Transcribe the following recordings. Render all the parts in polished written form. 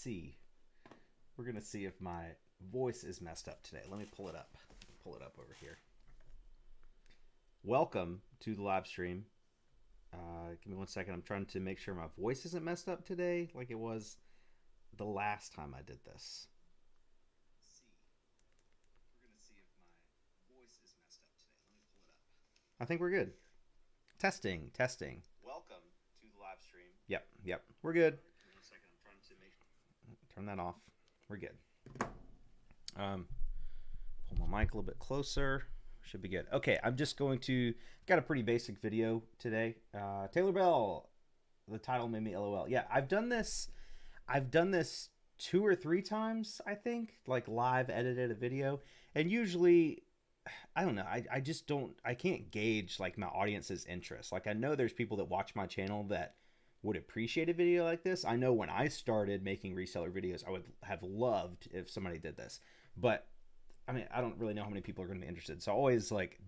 see. We're gonna see if my voice is messed up today. Let me pull it up. Pull it up over here. Welcome to the live stream. Give me 1 second. I'm trying to make sure my voice isn't messed up today, like it was the last time I did this. We're gonna see if my voice is messed up today. Let me pull it up. I think we're good. Testing. Welcome to the live stream. Yep. We're good. Give me 1 second. I'm trying to turn that off. We're good. Pull my mic a little bit closer. Should be good. Okay, I'm just going to got a pretty basic video today. Taylor Bell. The title made me LOL. Yeah, I've done this 2 or 3 times, I think, like live edited a video, and usually I don't know. I just don't. I can't gauge like my audience's interest. Like I know there's people that watch my channel that would appreciate a video like this. I know when I started making reseller videos, I would have loved if somebody did this, but I mean, I don't really know how many people are going to be interested. So I always like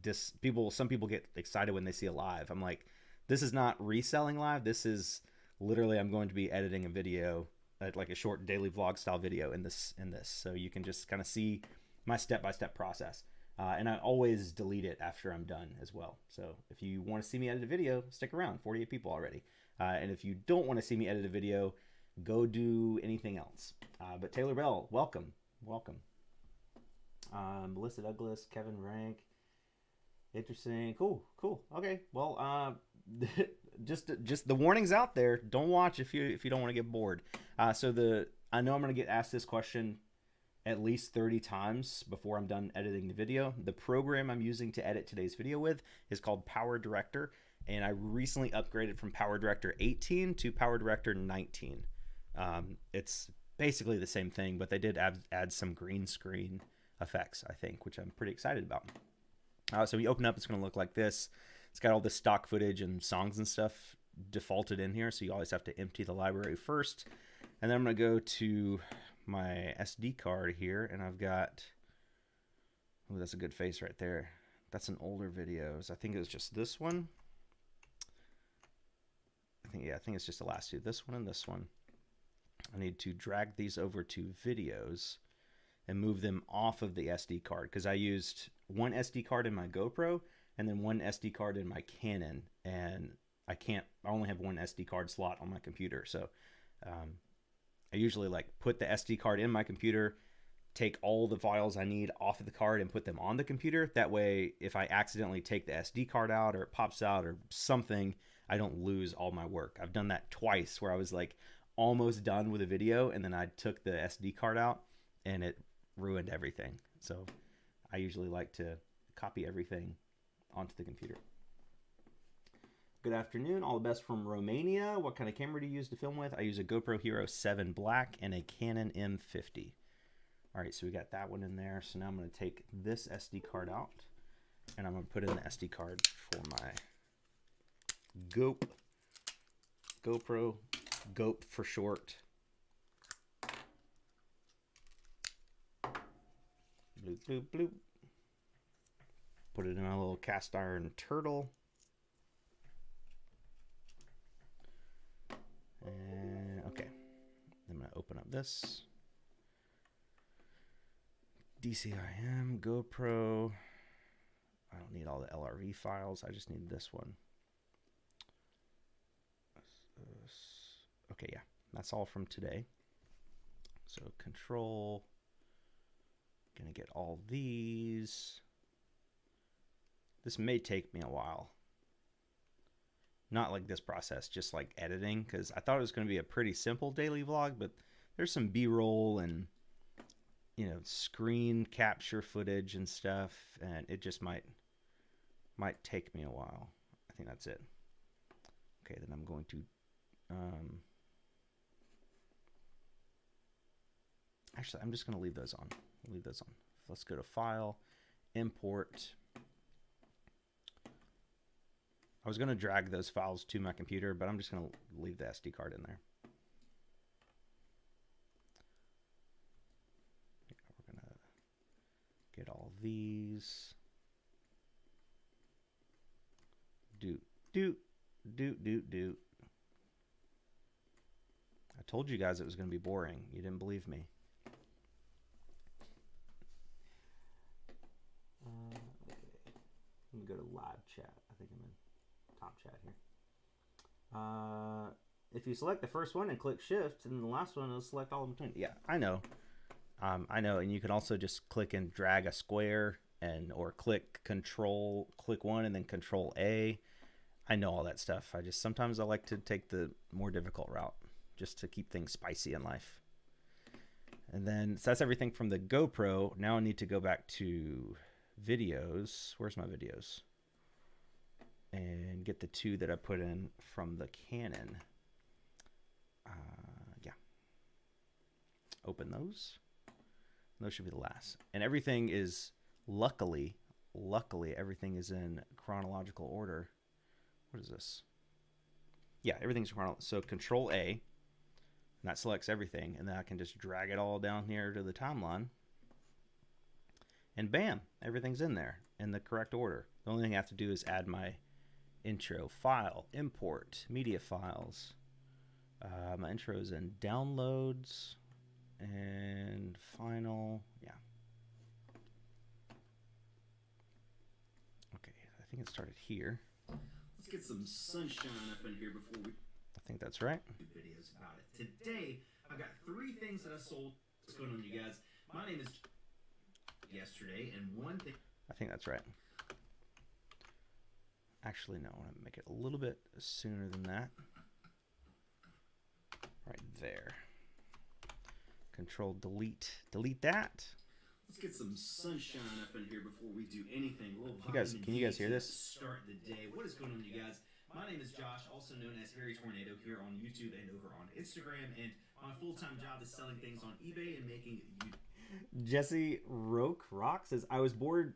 some people get excited when they see a live. I'm like, this is not reselling live. This is literally, I'm going to be editing a video, like a short daily vlog style video in this. So you can just kind of see my step-by-step process. And I always delete it after I'm done as well. So if you want to see me edit a video, stick around. 48 people already. And if you don't want to see me edit a video, go do anything else. But Taylor Bell, welcome. Melissa Douglas, Kevin Rank. Interesting. Cool. Okay. Well, just the warning's out there. Don't watch if you don't want to get bored. I know I'm going to get asked this question at least 30 times before I'm done editing the video. The program I'm using to edit today's video with is called PowerDirector, and I recently upgraded from PowerDirector 18 to PowerDirector 19. It's basically the same thing, but they did add some green screen effects, I think, which I'm pretty excited about. So we open up, it's going to look like this. It's got all this stock footage and songs and stuff defaulted in here, so you always have to empty the library first. And then I'm going to go to my SD card here, and I've got, oh, that's a good face right there. That's an older video. I think it was just this one. I think it's just the last two, this one and this one. I need to drag these over to videos and move them off of the SD card, because I used one SD card in my GoPro and then one SD card in my Canon, and I only have one SD card slot on my computer. So I usually like put the SD card in my computer, take all the files I need off of the card and put them on the computer. That way, if I accidentally take the SD card out or it pops out or something, I don't lose all my work. I've done that twice where I was like almost done with a video and then I took the SD card out and it ruined everything. So I usually like to copy everything onto the computer. Good afternoon. All the best from Romania. What kind of camera do you use to film with? I use a GoPro Hero 7 Black and a Canon M50. All right, so we got that one in there. So now I'm going to take this SD card out and I'm going to put in the SD card for my GoPro, GOP for short. Bloop, bloop, bloop. Put it in a little cast iron turtle. And okay, I'm going to open up this. DCIM, GoPro. I don't need all the LRV files. I just need this one. Okay, yeah, that's all from today. So control, gonna get all these. This may take me a while. Not like this process, just like editing, because I thought it was going to be a pretty simple daily vlog, but there's some B-roll and, you know, screen capture footage and stuff, and it just might take me a while. I think that's it. Okay, then I'm going to actually, I'm just going to leave those on. Let's go to File, Import. I was going to drag those files to my computer, but I'm just going to leave the SD card in there. We're going to get all these. Do. I told you guys it was going to be boring. You didn't believe me. Okay. Let me go to live chat. I think I'm in top chat here. If you select the first one and click shift, and the last one, it'll select all in between. Yeah, I know. I know. And you can also just click and drag a square, or click control, click one and then control A. I know all that stuff. Sometimes I like to take the more difficult route just to keep things spicy in life. And then, so that's everything from the GoPro. Now I need to go back to videos. Where's my videos? And get the two that I put in from the Canon. Yeah. Open those. Those should be the last. And everything is, luckily, everything is in chronological order. What is this? Yeah, everything's chronological. So Control A, and that selects everything. And then I can just drag it all down here to the timeline. And bam, everything's in there in the correct order. The only thing I have to do is add my intro file, import, media files. My intro is in downloads and final. Yeah. Okay, I think it started here. Let's get some sunshine up in here before we. I think that's right. Do videos about it. Today, I've got 3 things that I sold. What's going on, you guys? My name is yesterday, and one thing. I think that's right. Actually, no, I want to make it a little bit sooner than that. Right there. Control delete. Delete that. Let's get some sunshine up in here before we do anything. Can you guys hear this? Start the day. What is going on, you guys? My name is Josh, also known as Harry Tornado, here on YouTube and over on Instagram. And my full-time job is selling things on eBay and making YouTube. Jesse Rock says, I was bored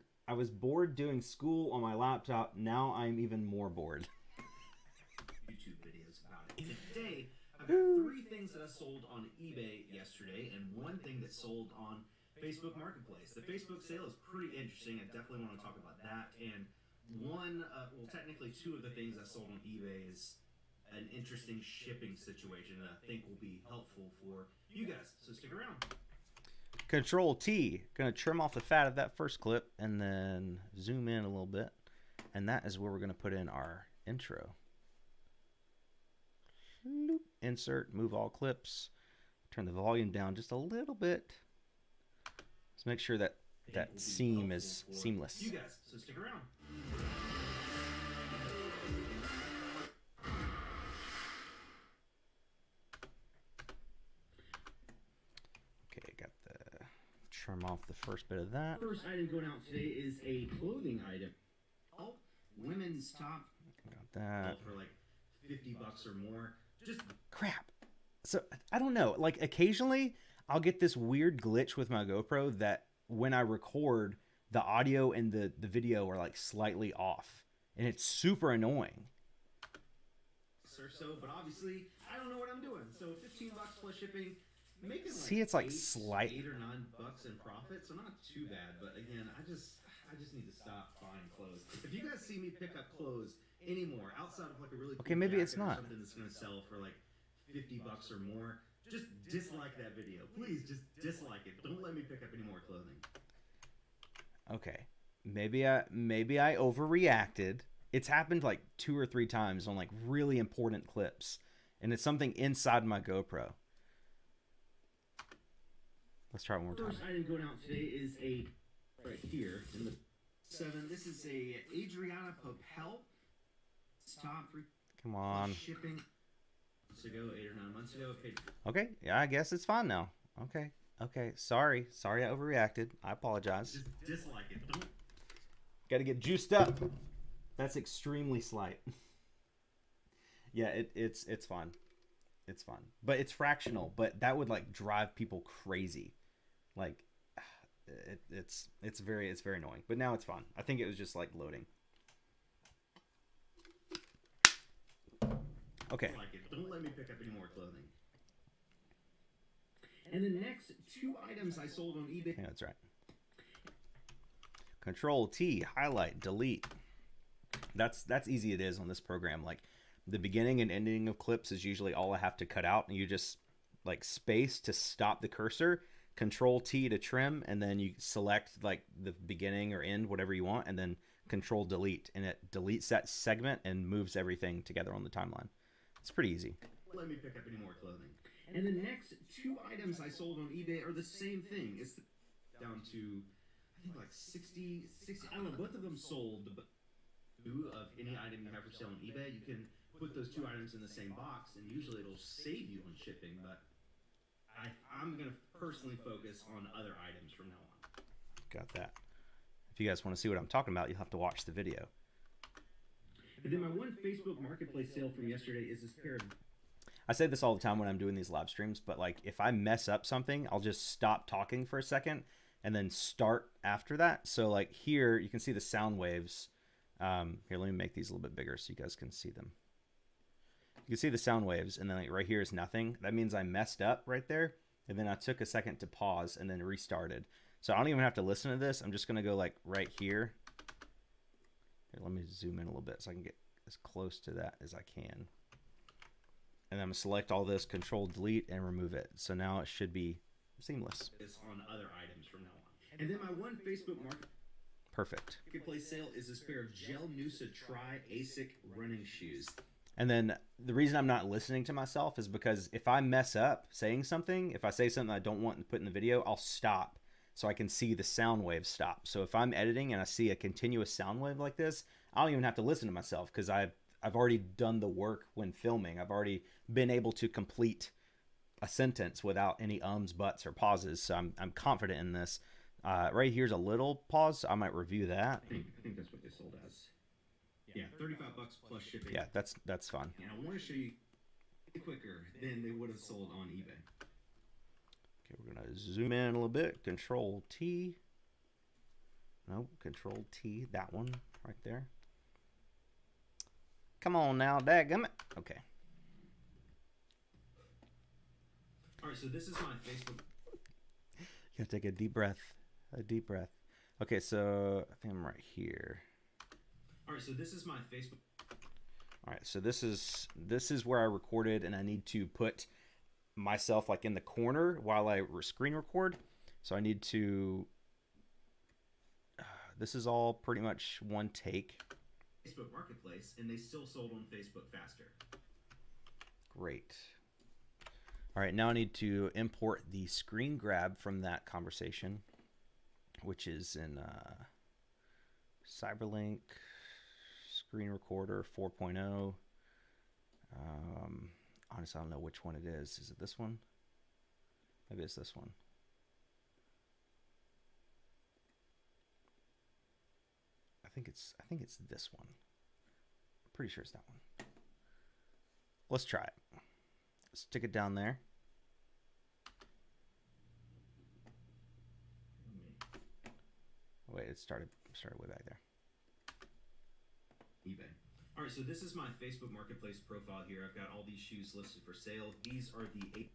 doing school on my laptop. Now I'm even more bored. YouTube videos about it. Today, I've got 3 things that I sold on eBay yesterday and one thing that sold on Facebook Marketplace. The Facebook sale is pretty interesting. I definitely want to talk about that. And technically 2 of the things I sold on eBay is an interesting shipping situation that I think will be helpful for you guys. So stick around. Control T. Gonna trim off the fat of that first clip and then zoom in a little bit. And that is where we're gonna put in our intro. Insert, move all clips. Turn the volume down just a little bit. Let's make sure that that seam is seamless. You guys, so stick around. Okay, got the trim off the first bit of that. First item going out today is a clothing item. Oh, women's top. Got that. For like $50 or more. Just crap. So I don't know. Like occasionally I'll get this weird glitch with my GoPro that when I record, the audio and the video are like slightly off, and it's super annoying. Or so, but obviously I don't know what I'm doing. So $15 plus shipping, making like see, it's like 8 or 9 bucks in profit, so not too bad. But again, I just need to stop buying clothes. If you guys see me pick up clothes anymore outside of like a really cool maybe it's not something that's gonna sell for like $50 or more, just dislike that video. Please just dislike it. Don't let me pick up any more clothing. Okay. Maybe I overreacted. It's happened like 2 or 3 times on like really important clips, and it's something inside my GoPro. Let's try it one more time. First item going out today is a right here in the 7. This is a Adriana Popel. Top 3. Come on. Shipping. Months ago, 8 or 9 months ago. Okay, yeah, I guess it's fine now. Okay. Sorry I overreacted. I apologize. Just dislike it. Don't. Got to get juiced up. That's extremely slight. Yeah, it's fun. It's fun, but it's fractional. But that would like drive people crazy. Like, it's very annoying. But now it's fun. I think it was just like loading. Okay. Like it. Don't let me pick up any more clothing. And the next 2 items I sold on eBay. Yeah, that's right. Control T, highlight, delete. That's easy it is on this program. Like the beginning and ending of clips is usually all I have to cut out, and you just like space to stop the cursor, Control T to trim, and then you select like the beginning or end, whatever you want, and then Control Delete, and it deletes that segment and moves everything together on the timeline. It's pretty easy. Let me pick up any more clothing. And the next two items I sold on eBay are the same thing. It's down to, I think, like 60. I don't know, both of them sold, but two of any item you have for sale on eBay, you can put those two items in the same box, and usually it'll save you on shipping, but I'm going to personally focus on other items from now on. Got that. If you guys want to see what I'm talking about, you'll have to watch the video. And then my one Facebook Marketplace sale from yesterday is this pair of... I say this all the time when I'm doing these live streams, but like if I mess up something, I'll just stop talking for a second and then start after that. So like here, you can see the sound waves. Here, let me make these a little bit bigger so you guys can see them. You can see the sound waves, and then like right here is nothing. That means I messed up right there, and then I took a second to pause and then restarted. So I don't even have to listen to this. I'm just gonna go like right here. Here, let me zoom in a little bit so I can get as close to that as I can. And I'm gonna select all this, Control Delete, and remove it. So now it should be seamless. This on other items from now on. And then my one Facebook Marketplace sale is this pair of Gel Noosa Tri ASIC running shoes. And then the reason I'm not listening to myself is because if I mess up saying something, if I say something I don't want to put in the video, I'll stop so I can see the sound wave stop. So if I'm editing and I see a continuous sound wave like this, I don't even have to listen to myself because I've already done the work when filming. I've already been able to complete a sentence without any ums, buts, or pauses. So I'm confident in this. Right here's a little pause. I might review that. I think that's what they sold as. Yeah, $35 plus shipping. Yeah, that's fun. And I want to show you quicker than they would have sold on eBay. Okay, we're gonna zoom in a little bit. Control T. No, Control T. That one right there. Come on now, dadgummit. Okay. All right, so this is my Facebook. You gotta take a deep breath. A deep breath. Okay, so I think I'm right here. All right, so this is my Facebook. All right, so this is where I recorded, and I need to put myself like in the corner while I screen record. So I need to. This is all pretty much one take. Facebook Marketplace, and they still sold on Facebook faster. Great. All right, now I need to import the screen grab from that conversation, which is in Cyberlink Screen Recorder 4.0. Honestly, I don't know which one it is. Is it this one? Maybe it's this one. I think it's this one. I'm pretty sure it's that one. Let's try it. Stick it down there. Wait, it started way back there. eBay. All right, so this is my Facebook Marketplace profile here. I've got all these shoes listed for sale. These are the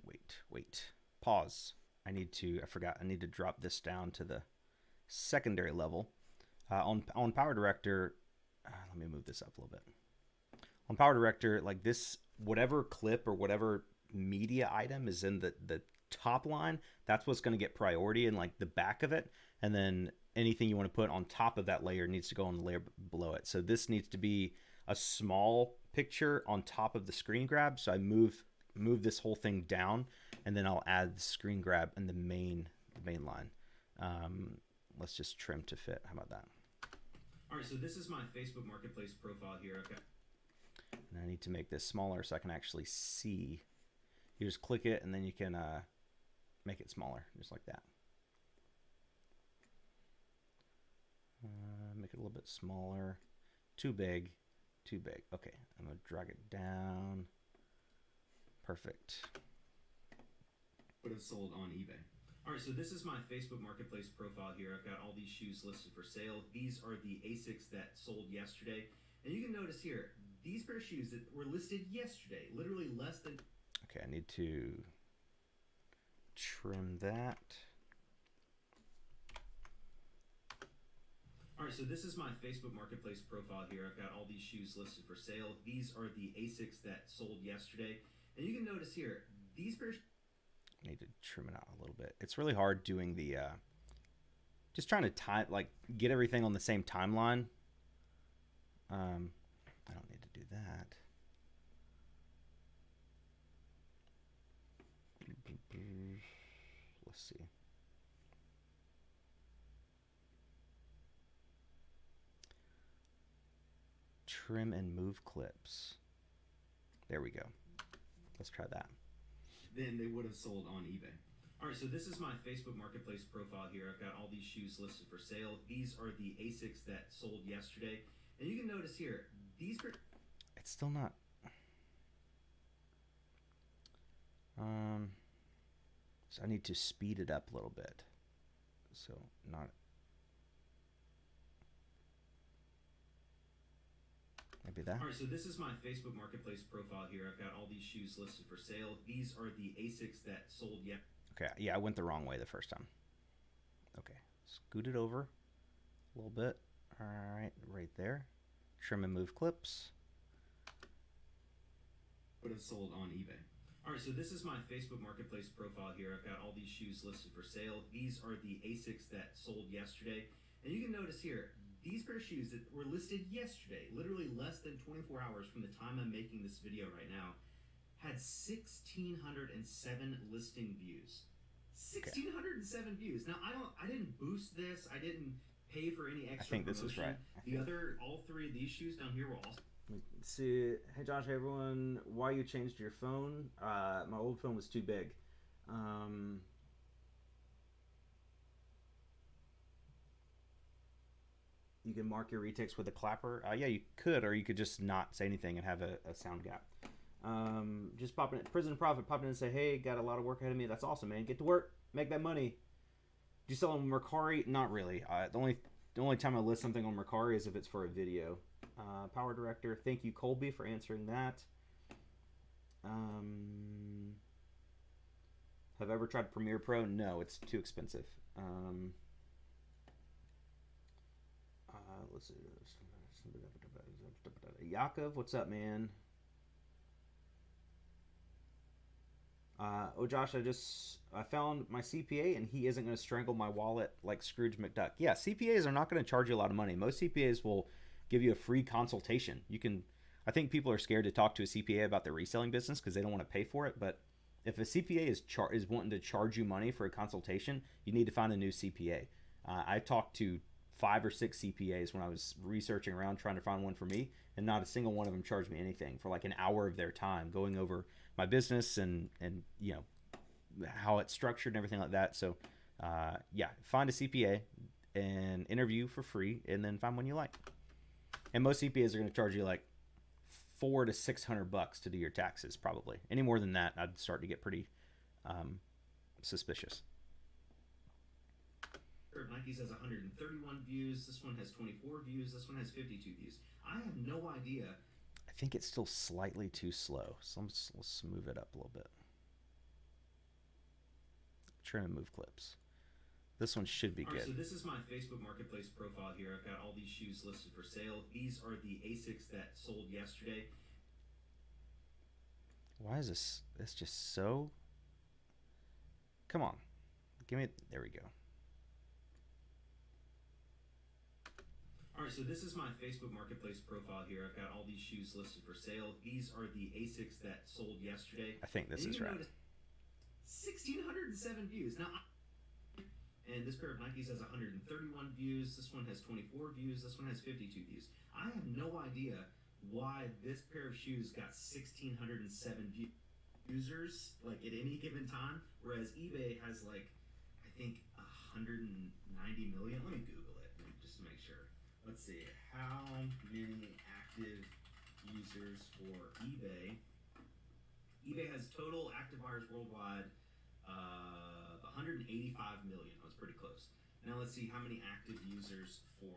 Wait. Pause. I need to drop this down to the secondary level. On Power Director, let me move this up a little bit. On Power Director, like this, whatever clip or whatever media item is in the top line, that's what's going to get priority in like the back of it. And then anything you want to put on top of that layer needs to go on the layer below it. So this needs to be a small picture on top of the screen grab. So I move this whole thing down, and then I'll add the screen grab in the main line. Let's just trim to fit. How about that? All right, so this is my Facebook Marketplace profile here. I've got. And I need to make this smaller so I can actually see. You just click it, and then you can make it smaller, just like that. Make it a little bit smaller. Too big. Okay, I'm gonna drag it down. Perfect. Would have sold on eBay. All right, so this is my Facebook Marketplace profile here. I've got all these shoes listed for sale. These are the ASICs that sold yesterday. And you can notice here, these pair of shoes that were listed yesterday, literally less than... Okay, I need to trim that. All right, so this is my Facebook Marketplace profile here. I've got all these shoes listed for sale. These are the ASICs that sold yesterday. And you can notice here, these pair of Need to trim it out a little bit. It's really hard doing the just trying to get everything on the same timeline. I don't need to do that. Let's see. Trim and move clips. There we go. Let's try that. Then they would have sold on eBay. All right, so this is my Facebook Marketplace profile here. I've got all these shoes listed for sale. These are the ASICs that sold yesterday. And you can notice here, these are... It's still not... So I need to speed it up a little bit. So not... Maybe that. All right, so this is my Facebook Marketplace profile here. I've got all these shoes listed for sale. These are the ASICs that sold yet. Okay, yeah, I went the wrong way the first time. Okay, scoot it over a little bit. All right there. Trim and move clips. Would have sold on eBay. All right, so this is my Facebook Marketplace profile here. I've got all these shoes listed for sale. These are the ASICs that sold yesterday. And you can notice here, these pair of shoes that were listed yesterday, literally less than 24 hours from the time I'm making this video right now, had 1,607 listing views. 1,607 views. Now I didn't boost this. I didn't pay for any extra. I think this promotion. is right. All three of these shoes down here were also. See, hey Josh, hey everyone, why you changed your phone? My old phone was too big. You can mark your retakes with a clapper. Yeah, you could, or you could just not say anything and have a sound gap. Just popping in, Prison Profit popping in and say, hey, got a lot of work ahead of me. That's awesome, man. Get to work, make that money. Do you sell on Mercari? Not really. The only time I list something on Mercari is if it's for a video. Power Director, thank you, Colby, for answering that. Have I ever tried Premiere Pro? No, it's too expensive. Let's see. Yakov, what's up, man? Oh, Josh, I found my CPA and he isn't going to strangle my wallet like Scrooge McDuck. Yeah, CPAs are not going to charge you a lot of money. Most CPAs will give you a free consultation. I think people are scared to talk to a CPA about their reselling business because they don't want to pay for it. But if a CPA is wanting to charge you money for a consultation, you need to find a new CPA. I talked to 5 or 6 CPAs when I was researching around trying to find one for me, and not a single one of them charged me anything for like an hour of their time going over my business and you know how it's structured and everything like that. So yeah, find a CPA and interview for free, and then find one you like. And most CPAs are going to charge you like $400 to $600 to do your taxes, probably. Any more than that, I'd start to get pretty suspicious. Nike's has 131 views. This one has 24 views. This one has 52 views. I have no idea. I think it's still slightly too slow. So let's move it up a little bit. Trim and move clips. This one should be good. So this is my Facebook Marketplace profile here. I've got all these shoes listed for sale. These are the ASICs that sold yesterday. Why is this? It's just so... Come on. Give me... There we go. All right, so this is my Facebook Marketplace profile here. I've got all these shoes listed for sale. These are the ASICs that sold yesterday. I think this is right. 1,607 views. Now, and this pair of Nikes has 131 views. This one has 24 views. This one has 52 views. I have no idea why this pair of shoes got 1,607 users like at any given time, whereas eBay has like I think 190 million. Let me Google it just to make sure. Let's see how many active users for eBay. eBay has total active buyers worldwide 185 million. I was pretty close. Now let's see how many active users for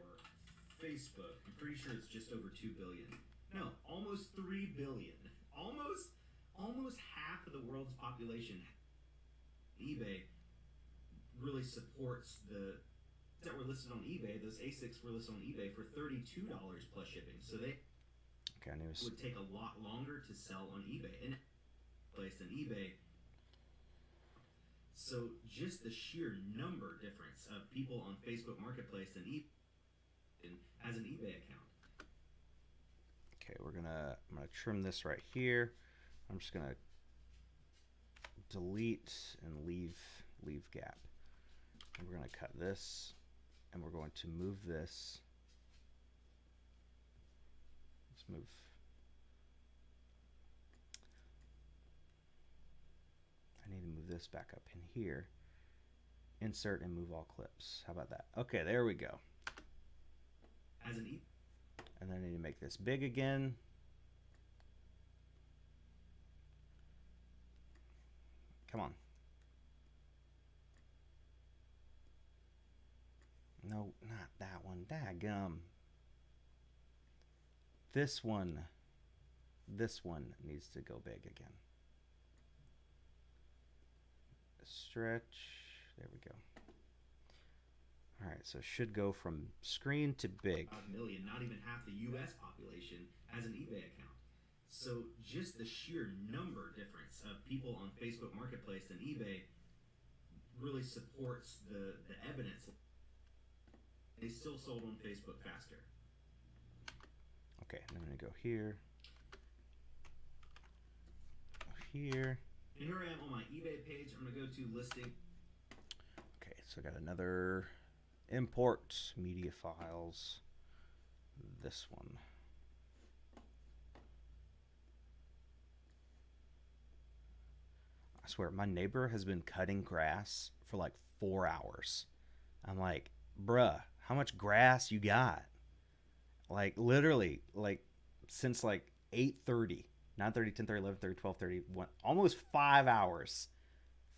Facebook. I'm pretty sure it's just over 2 billion. No, almost 3 billion. Almost half of the world's population. eBay really supports the that were listed on eBay. Those ASICs were listed on eBay for $32 plus shipping. So they would take a lot longer to sell on eBay. And place than eBay. So just the sheer number difference of people on Facebook Marketplace and has an eBay account. Okay, I'm gonna trim this right here. I'm just gonna delete and leave gap. And we're gonna cut this, and we're going to move this. Let's move. I need to move this back up in here. Insert and move all clips. How about that? Okay, there we go. As an and then I need to make this big again. Come on. No, not that one. Daggum. This one needs to go big again. Stretch. There we go. All right, so it should go from screen to big. 5 million, not even half the U.S. population has an eBay account. So just the sheer number difference of people on Facebook Marketplace and eBay really supports the evidence. They still sold on Facebook faster. Okay, I'm gonna go here. Go here. And here I am on my eBay page. I'm gonna go to listing. Okay, so I got another import media files. This one. I swear, my neighbor has been cutting grass for like 4 hours. I'm like, bruh, how much grass you got? Like literally, like since like 8:30, 9:30, 10:30, 11:30, 12:30, almost 5 hours.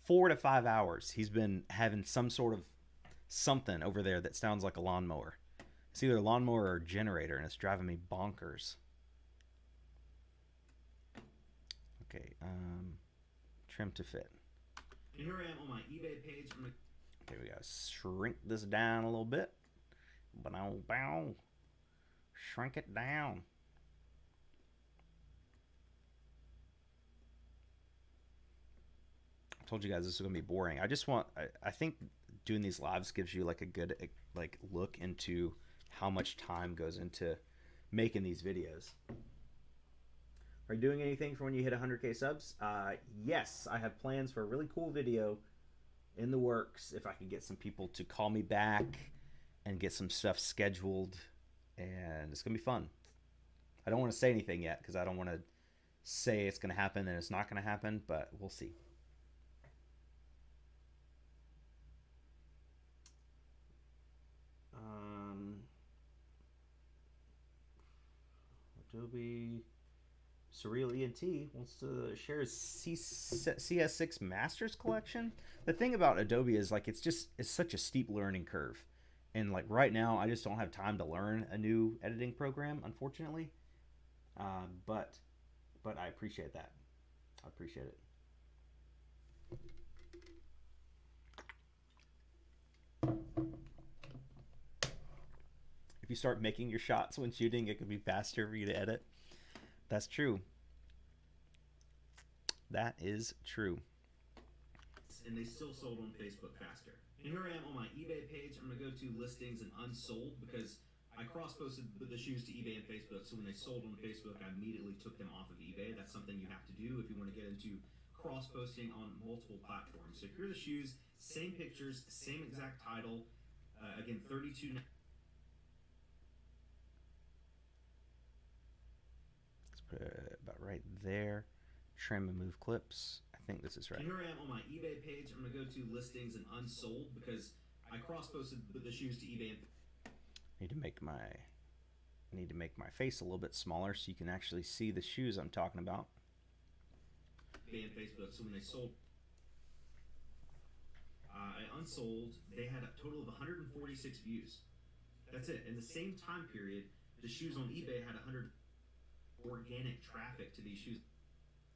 4 to 5 hours. He's been having some sort of something over there that sounds like a lawnmower. It's either a lawnmower or a generator, and it's driving me bonkers. Okay, trim to fit. And here I am on my eBay page. Okay, we gotta shrink this down a little bit. Bow. Shrink it down. I told you guys this is gonna be boring. I think doing these lives gives you like a good like look into how much time goes into making these videos. Are you doing anything for when you hit 100K subs? Yes, I have plans for a really cool video in the works. If I can get some people to call me back and get some stuff scheduled, and it's gonna be fun. I don't want to say anything yet because I don't want to say it's gonna happen and it's not gonna happen, but we'll see. Adobe Surreal ENT wants to share his CS6 Masters collection. The thing about Adobe is like it's such a steep learning curve, and like right now I just don't have time to learn a new editing program, unfortunately. But I appreciate that. I appreciate it. If you start making your shots when shooting, it can be faster for you to edit. That's true. That is true. And they still sold on Facebook faster. And here I am on my eBay page. I'm going to go to listings and unsold because I cross-posted the shoes to eBay and Facebook. So when they sold on Facebook, I immediately took them off of eBay. That's something you have to do if you want to get into cross-posting on multiple platforms. So here are the shoes, same pictures, same exact title. Again, $32. Let's put it about right there. Trim and move clips. I think this is right. And here I am on my eBay page. I'm going to go to listings and unsold because I cross-posted the shoes to eBay. Need to make my face a little bit smaller so you can actually see the shoes I'm talking about. eBay and Facebook. So when they sold, I unsold. They had a total of 146 views. That's it. In the same time period, the shoes on eBay had 100 organic traffic to these shoes.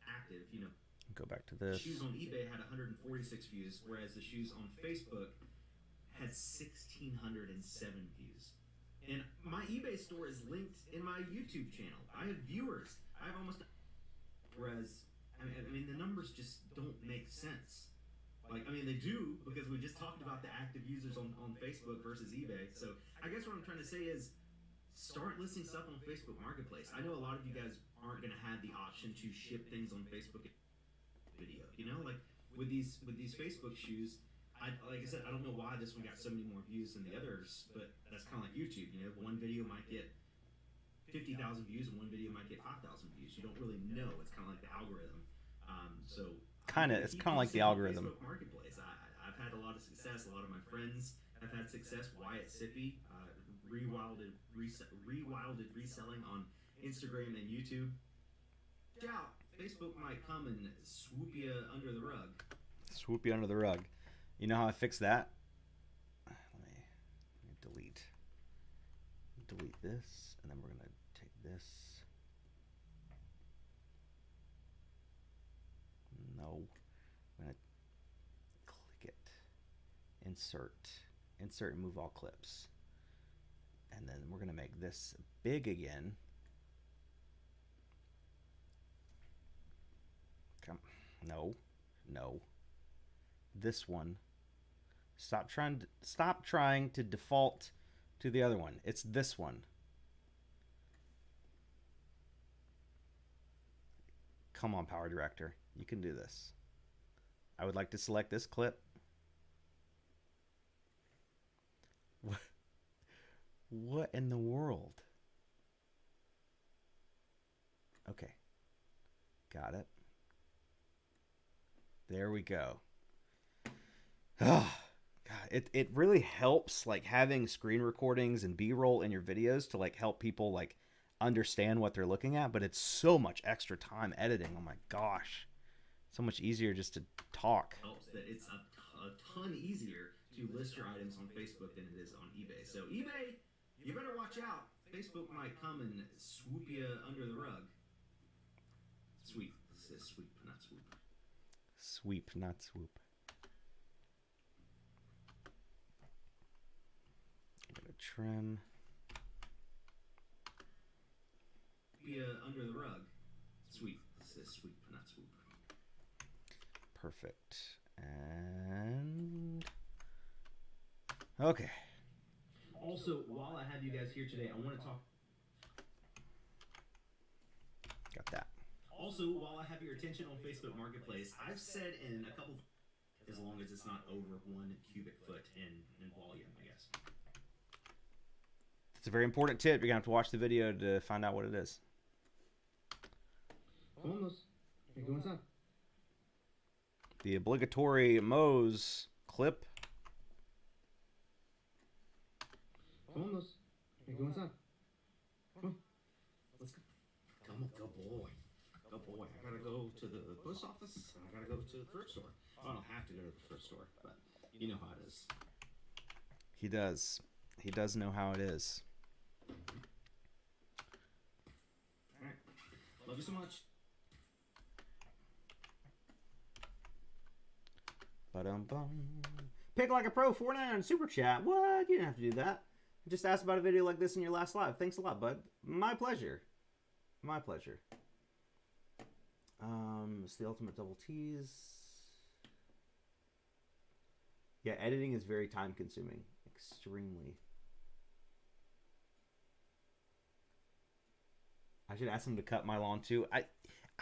Active, you know. Go back to this. The shoes on eBay had 146 views, whereas the shoes on Facebook had 1,607 views. And my eBay store is linked in my YouTube channel. I have viewers. I have almost. Whereas, I mean, the numbers just don't make sense. Like, I mean, they do because we just talked about the active users on Facebook versus eBay. So I guess what I'm trying to say is start listing stuff on Facebook Marketplace. I know a lot of you guys aren't going to have the option to ship things on Facebook video. You know, like with these Facebook shoes, like I said, I don't know why this one got so many more views than the others, but that's kind of like YouTube. You know, one video might get 50,000 views and one video might get 5,000 views. You don't really know. It's kind of like the algorithm. So It's kind of like the algorithm. Facebook Marketplace. I've had a lot of success. A lot of my friends have had success. Wyatt Sippy, rewilded reselling on Instagram and YouTube. Ciao. Facebook might come and swoop you under the rug. Swoop you under the rug. You know how I fix that? Let me delete this, and then we're gonna take this. No, I'm gonna click it, insert, and move all clips, and then we're gonna make this big again. Come, no. This one. Stop trying to default to the other one. It's this one. Come on, Power Director. You can do this. I would like to select this clip. What in the world? Okay. Got it. There we go. Oh, God, it really helps, like, having screen recordings and B-roll in your videos to, like, help people, like, understand what they're looking at, but it's so much extra time editing. Oh my gosh. So much easier just to talk. Helps that it's a ton easier to list your items on Facebook than it is on eBay. So eBay, you better watch out. Facebook might come and swoop you under the rug. Sweep. This says sweep, not swoop. Sweep, not swoop. I'm gonna trim. Under the rug. Sweep. This says sweep, not swoop. Perfect. And okay. Also, while I have you guys here today, I want to talk. Got that. Also, while I have your attention on Facebook Marketplace, I've said in a couple, as long as it's not over 1 cubic foot in volume, I guess. It's a very important tip. You're gonna have to watch the video to find out what it is. Almost. Okay, go inside. The obligatory Moe's clip. Almost. Okay, go inside. Come on. Let's go. Come on, go boy. Go boy. I gotta go to the post office and I gotta go to the thrift store. Well, I don't have to go to the thrift store, but you know how it is. He does. He does know how it is. Alright. Love you so much. Ba-dum-bum. Pick Like a Pro 49 super chat. What? You didn't have to do that. I just asked about a video like this in your last live. Thanks a lot, bud. My pleasure. My pleasure. It's the ultimate double tease. Yeah, editing is very time consuming. Extremely. I should ask him to cut my lawn too. I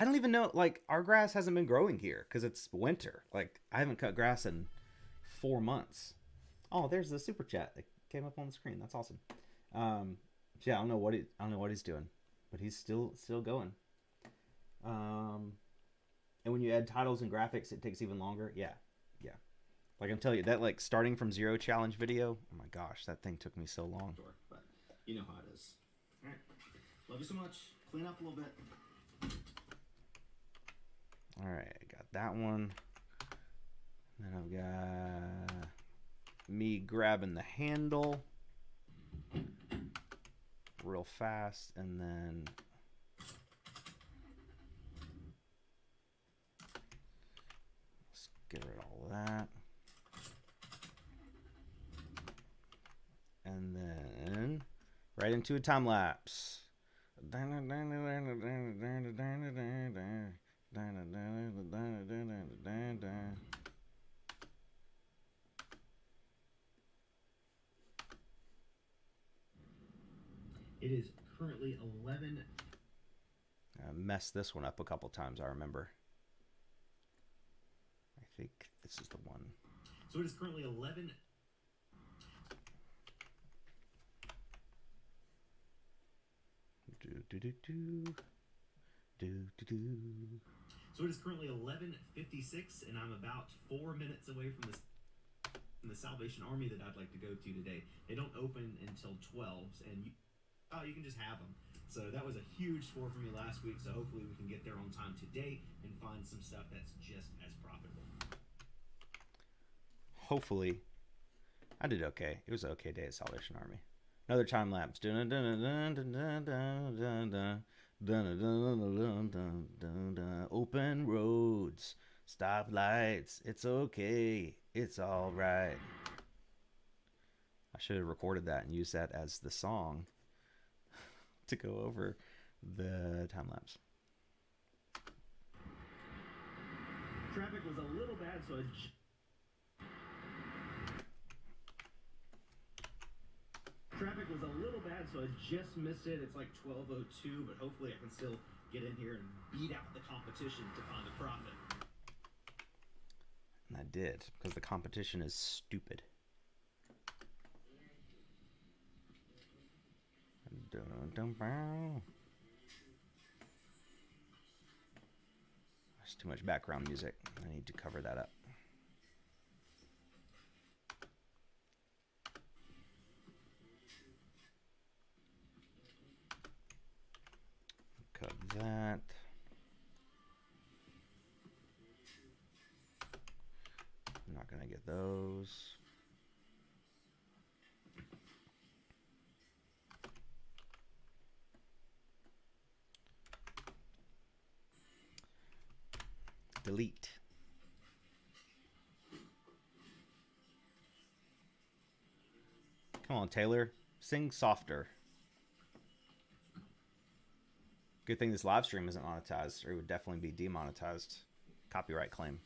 don't even know, like, our grass hasn't been growing here because it's winter. Like, I haven't cut grass in 4 months. Oh, there's the super chat that came up on the screen. That's awesome. Yeah, I don't know what he's doing, but he's still going. And when you add titles and graphics, it takes even longer. Yeah. Like, I'm telling you, that, like, starting from zero challenge video, oh my gosh, that thing took me so long. But you know how it is. All right. Love you so much. Clean up a little bit. All right, I got that one. Then I've got me grabbing the handle real fast, and then let's get rid of all of that. And then right into a time lapse. It is currently 11. I messed this one up a couple times, I remember. I think this is the one. So it is currently 11. So it is currently 11:56, and I'm about 4 minutes away from the Salvation Army that I'd like to go to today. They don't open until 12s, and you can just have them. So that was a huge score for me last week. So hopefully we can get there on time today and find some stuff that's just as profitable. Hopefully, I did okay. It was an okay day at Salvation Army. Another time lapse. Open roads, stop lights. It's okay. It's all right. I should have recorded that and used that as the song to go over the time lapse. Traffic was a little bad, so I just missed it. It's like 12:02, but hopefully I can still get in here and beat out the competition to find a profit. And I did, because the competition is stupid. There's too much background music. I need to cover that up. Cut that. I'm not going to get those. Delete. Come on, Taylor. Sing softer. Good thing this live stream isn't monetized, or it would definitely be demonetized. Copyright claim.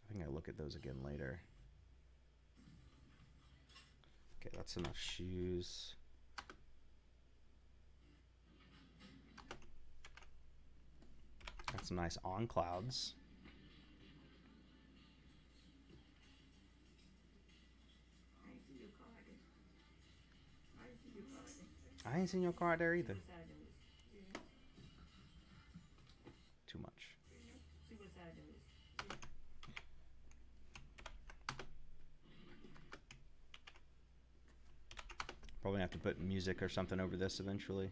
I think I'll look at those again later. Okay, that's enough shoes. Got some nice on clouds. I ain't seen your card there either. Too much. Probably have to put music or something over this eventually.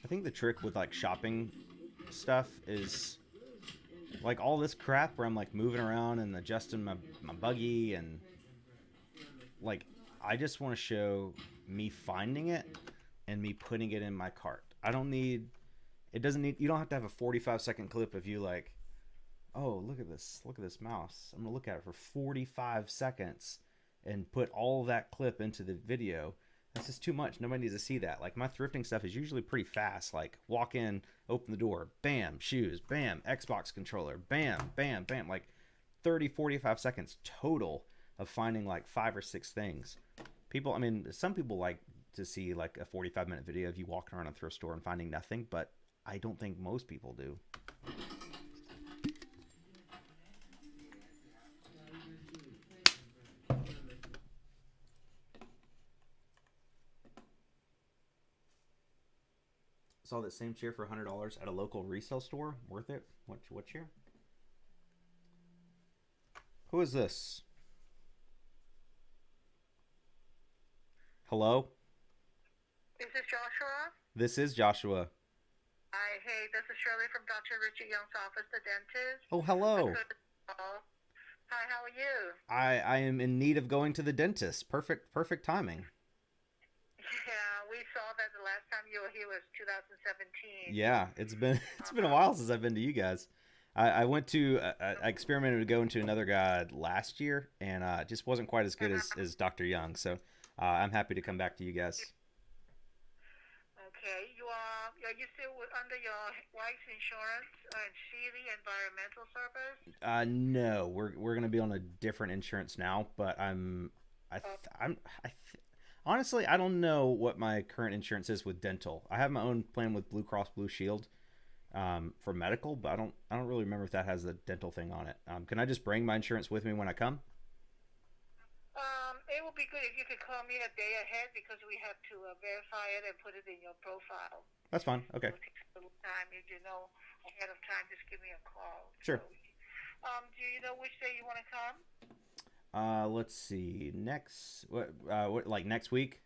I think the trick with like shopping stuff is like all this crap where I'm like moving around and adjusting my buggy, and like I just want to show me finding it and me putting it in my cart. I don't need, it doesn't need, you don't have to have a 45-second clip of you like, oh, look at this mouse. I'm gonna look at it for 45 seconds and put all that clip into the video. That's just too much. Nobody needs to see that. Like my thrifting stuff is usually pretty fast. Like walk in, open the door, bam, shoes, bam, Xbox controller, bam, bam, bam. Like 30, 45 seconds total of finding like 5 or 6 things. People, I mean, some people like to see like a 45-minute video of you walking around a thrift store and finding nothing, but I don't think most people do. Saw that same chair for $100 at a local resale store. Worth it? What chair? Who is this? Hello? Is this Joshua? This is Joshua. Hi, hey, this is Shirley from Dr. Richard Young's office, the dentist. Oh, hello. Hi, how are you? I am in need of going to the dentist. Perfect timing. Yeah, we saw that the last time you were here was 2017. Yeah, it's been a while since I've been to you guys. I went to I experimented with going to another guy last year, and it just wasn't quite as good as Dr. Young. So I'm happy to come back to you guys. Okay, are you still under your wife's insurance and Sealy Environmental Service? No, we're gonna be on a different insurance now, but honestly I don't know what my current insurance is with dental. I have my own plan with Blue Cross Blue Shield for medical, but I don't really remember if that has the dental thing on it. Can I just bring my insurance with me when I come? It would be good if you could call me a day ahead because we have to verify it and put it in your profile. That's fine. Okay. It takes a little time. If you know ahead of time, just give me a call. Sure. So, do you know which day you want to come? Let's see. What like next week?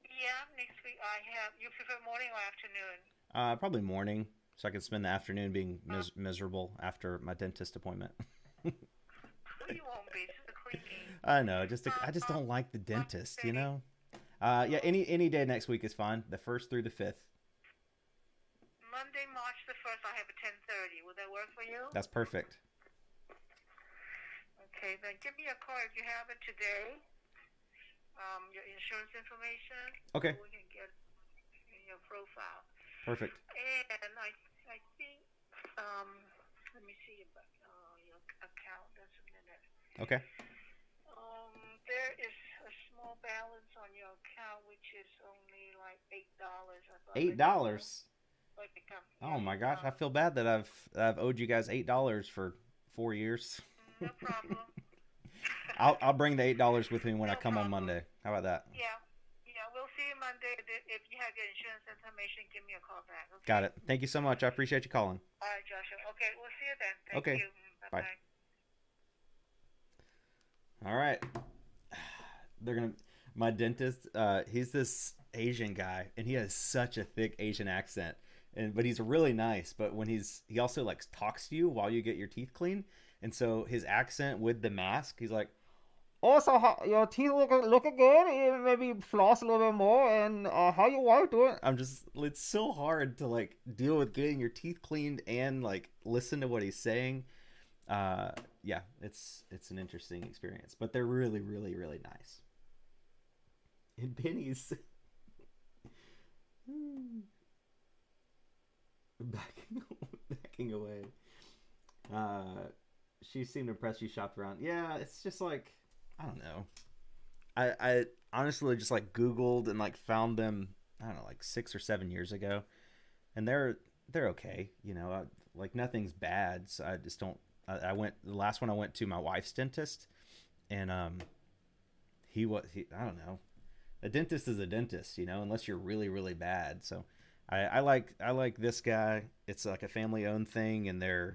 Yeah, next week I have. You prefer morning or afternoon? Probably morning, so I can spend the afternoon being miserable after my dentist appointment. You won't be. It's creepy. I know. I just don't like the dentist, you know. Yeah. Any day next week is fine. The 1st through the 5th. Monday, March the 1st, I have a 10:30. Will that work for you? That's perfect. Okay, then give me a call if you have it today. Your insurance information. Okay. So we can get in your profile. Perfect. And I think let me see your account. Just a minute. Okay. There is a small balance on your account, which is only like $8. $8. Like Oh my gosh, I feel bad that I've owed you guys $8 for 4 years. No problem. I'll bring the $8 with me when I No come on problem. Monday. How about that? Yeah, we'll see you Monday. If you have your insurance information, give me a call back. Okay? Got it. Thank you so much. I appreciate you calling. All right, Joshua. Okay, we'll see you then. Thank Okay. you. Bye. Bye-bye. All right. My dentist, he's this Asian guy, and he has such a thick Asian accent. But he's really nice. But when he also like talks to you while you get your teeth clean, and so his accent with the mask, he's like, "Oh, so your teeth looking good? Maybe floss a little bit more. And how your wife doing?" It's so hard to like deal with getting your teeth cleaned and like listen to what he's saying. Yeah, it's an interesting experience, but they're really, really, really nice. And Penny's backing away. She seemed impressed. You shopped around. Yeah, it's just like, I don't know. I honestly just like Googled and like found them. I don't know, like 6 or 7 years ago, and they're okay. You know, like nothing's bad. So I just don't. The last one I went to my wife's dentist, and I don't know. A dentist is a dentist, you know, unless you're really, really bad. So I like this guy. It's like a family owned thing, and I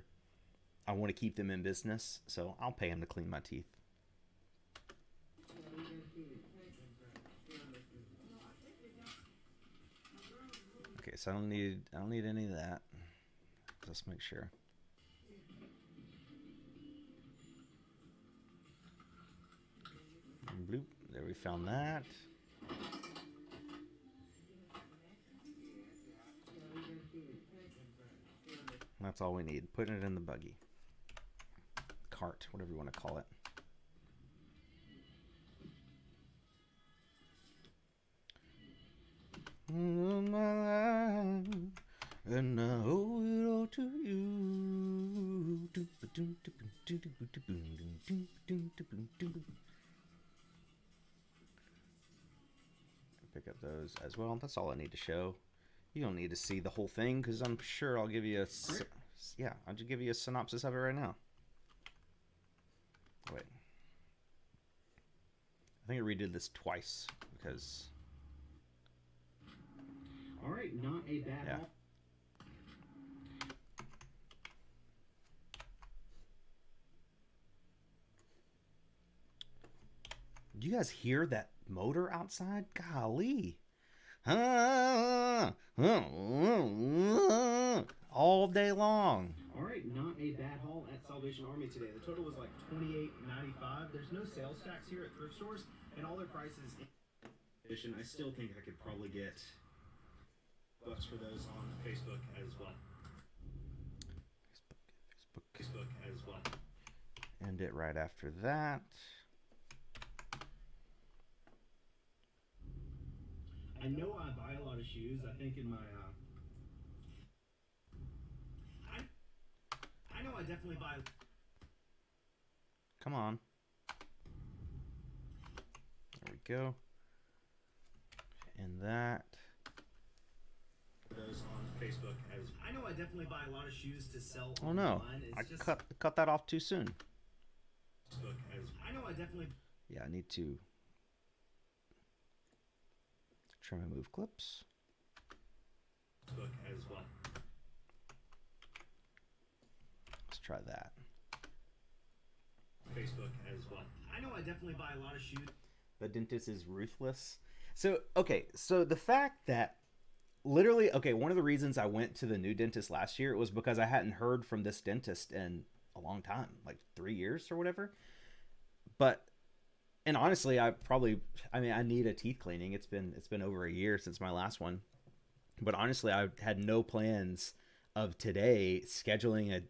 want to keep them in business, so I'll pay him to clean my teeth. Okay, so I don't need any of that. Let's make sure. Bloop. There, we found that. That's all we need. Putting it in the buggy. Cart, whatever you want to call it. My life, and I owe it all to you. Pick up those as well. That's all I need to show. You don't need to see the whole thing because I'm sure I'll give you I'll just give you a synopsis of it right now. Wait. I think I redid this twice because. All right, not a bad haul. Do you guys hear that motor outside? Golly. All day long. All right, not a bad haul at Salvation Army today. The total was like $28.95. There's no sales tax here at thrift stores, and all their prices in I still think I could probably get bucks for those on Facebook as well. end it right after that. I know I buy a lot of shoes. I think in my I know I definitely buy. Come on. There we go. And that. Those on Facebook as I know I definitely buy a lot of shoes to sell Oh no, online. I It's just cut that off too soon. Facebook as I know I definitely Yeah, I need to trim and move clips. Facebook as well. Let's try that. Facebook as well. I know I definitely buy a lot of shoes. The dentist is ruthless. So, okay, so the fact that literally, okay, one of the reasons I went to the new dentist last year was because I hadn't heard from this dentist in a long time, like 3 years or whatever. But, and honestly, I need a teeth cleaning. It's been over a year since my last one. But honestly, I had no plans of today scheduling a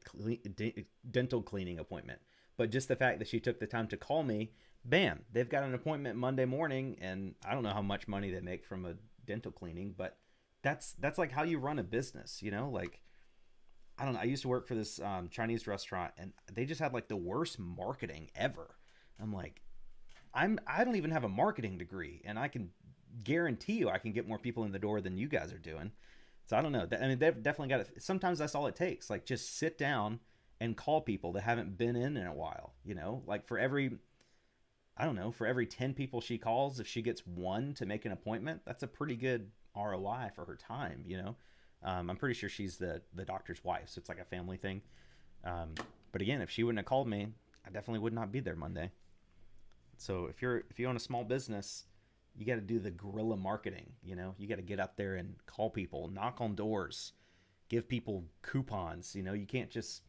dental cleaning appointment. But just the fact that she took the time to call me, bam, they've got an appointment Monday morning, and I don't know how much money they make from a dental cleaning, but that's like how you run a business, you know? Like, I don't know. I used to work for this Chinese restaurant, and they just had like the worst marketing ever. I'm like, I don't even have a marketing degree, and I can guarantee you I can get more people in the door than you guys are doing. So I don't know. I mean, they've definitely got it. Sometimes that's all it takes. Like, just sit down and call people that haven't been in a while, you know? Like, for every 10 people she calls, if she gets one to make an appointment, that's a pretty good ROI for her time, you know? I'm pretty sure she's the doctor's wife, so it's like a family thing. But again, if she wouldn't have called me, I definitely would not be there Monday. So if you own a small business, you got to do the guerrilla marketing, you know? You got to get up there and call people, knock on doors, give people coupons, you know? You can't just,